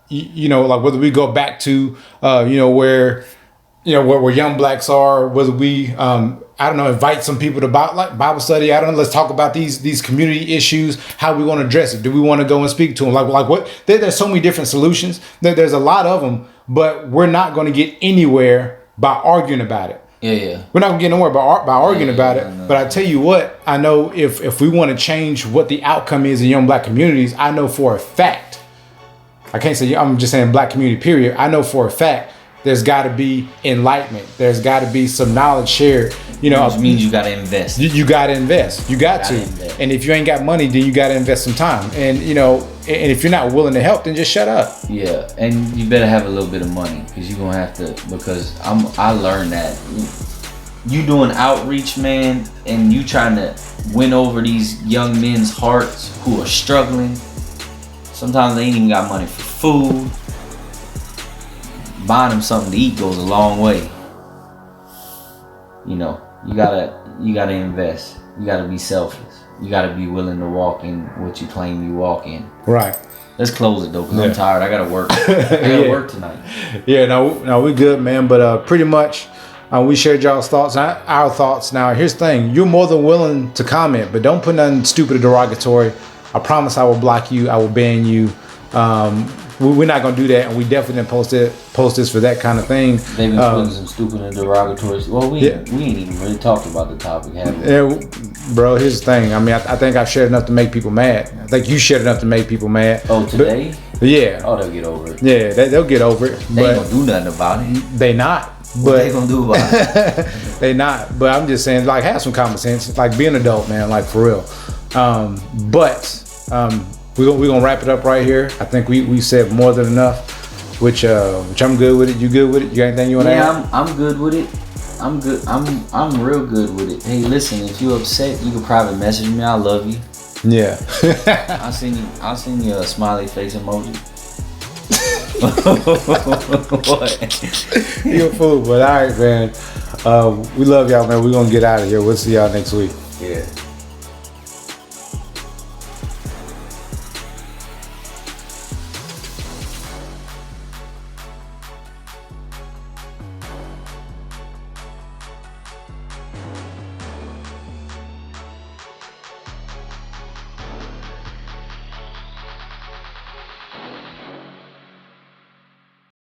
whether we go back to, where young blacks are, whether we, invite some people to Bible study. I don't know. Let's talk about these community issues. How we want to address it. Do we want to go and speak to them? Like what? There's so many different solutions. There's a lot of them, but we're not going to get anywhere by arguing about it. Yeah. We're not going to get nowhere by arguing about it. No. But I tell you what, I know if we want to change what the outcome is in young black communities, I know for a fact, I can't say, I'm just saying black community, period. I know for a fact there's got to be enlightenment. There's got to be some knowledge shared. Which means you got to invest. You got to invest. You got to. Invest. And if you ain't got money, then you got to invest some time. And, and if you're not willing to help, then just shut up. Yeah. And you better have a little bit of money because you're going to have to, because I learned that. You doing outreach, man, and you trying to win over these young men's hearts who are struggling. Sometimes they ain't even got money for food. Buying them something to eat goes a long way. You gotta invest. You gotta be selfless. You gotta be willing to walk in what you claim you walk in. Right. Let's close it though, because I'm tired. I gotta work. I gotta work tonight. Yeah, no, we good, man. But pretty much, we shared y'all's thoughts, our thoughts. Now, here's the thing: you're more than willing to comment, but don't put nothing stupid or derogatory. I promise I will block you. I will ban you. We're not gonna do that, and we definitely didn't post this for that kind of thing. They've been putting some stupid and derogatory. Well, we ain't even really talked about the topic, have we? Yeah, bro. Here's the thing. I mean, I think I've shared enough to make people mad. I think you shared enough to make people mad. Oh, today? But, yeah. Oh, they'll get over it. Yeah, they'll get over it. They ain't gonna do nothing about it. They not. What they gonna do about it? They not. But I'm just saying, like, have some common sense. Like, be an adult, man. Like, for real. We're gonna wrap it up right here. I think we said more than enough, which I'm good with it. You good with it? You got anything you want to add? Yeah, I'm good with it. I'm good. I'm real good with it. Hey, listen, if you're upset, you can private message me. I love you. Yeah. I'll send you a smiley face emoji. What? You're a fool, but all right, man. We love y'all, man. We're gonna get out of here. We'll see y'all next week. Yeah.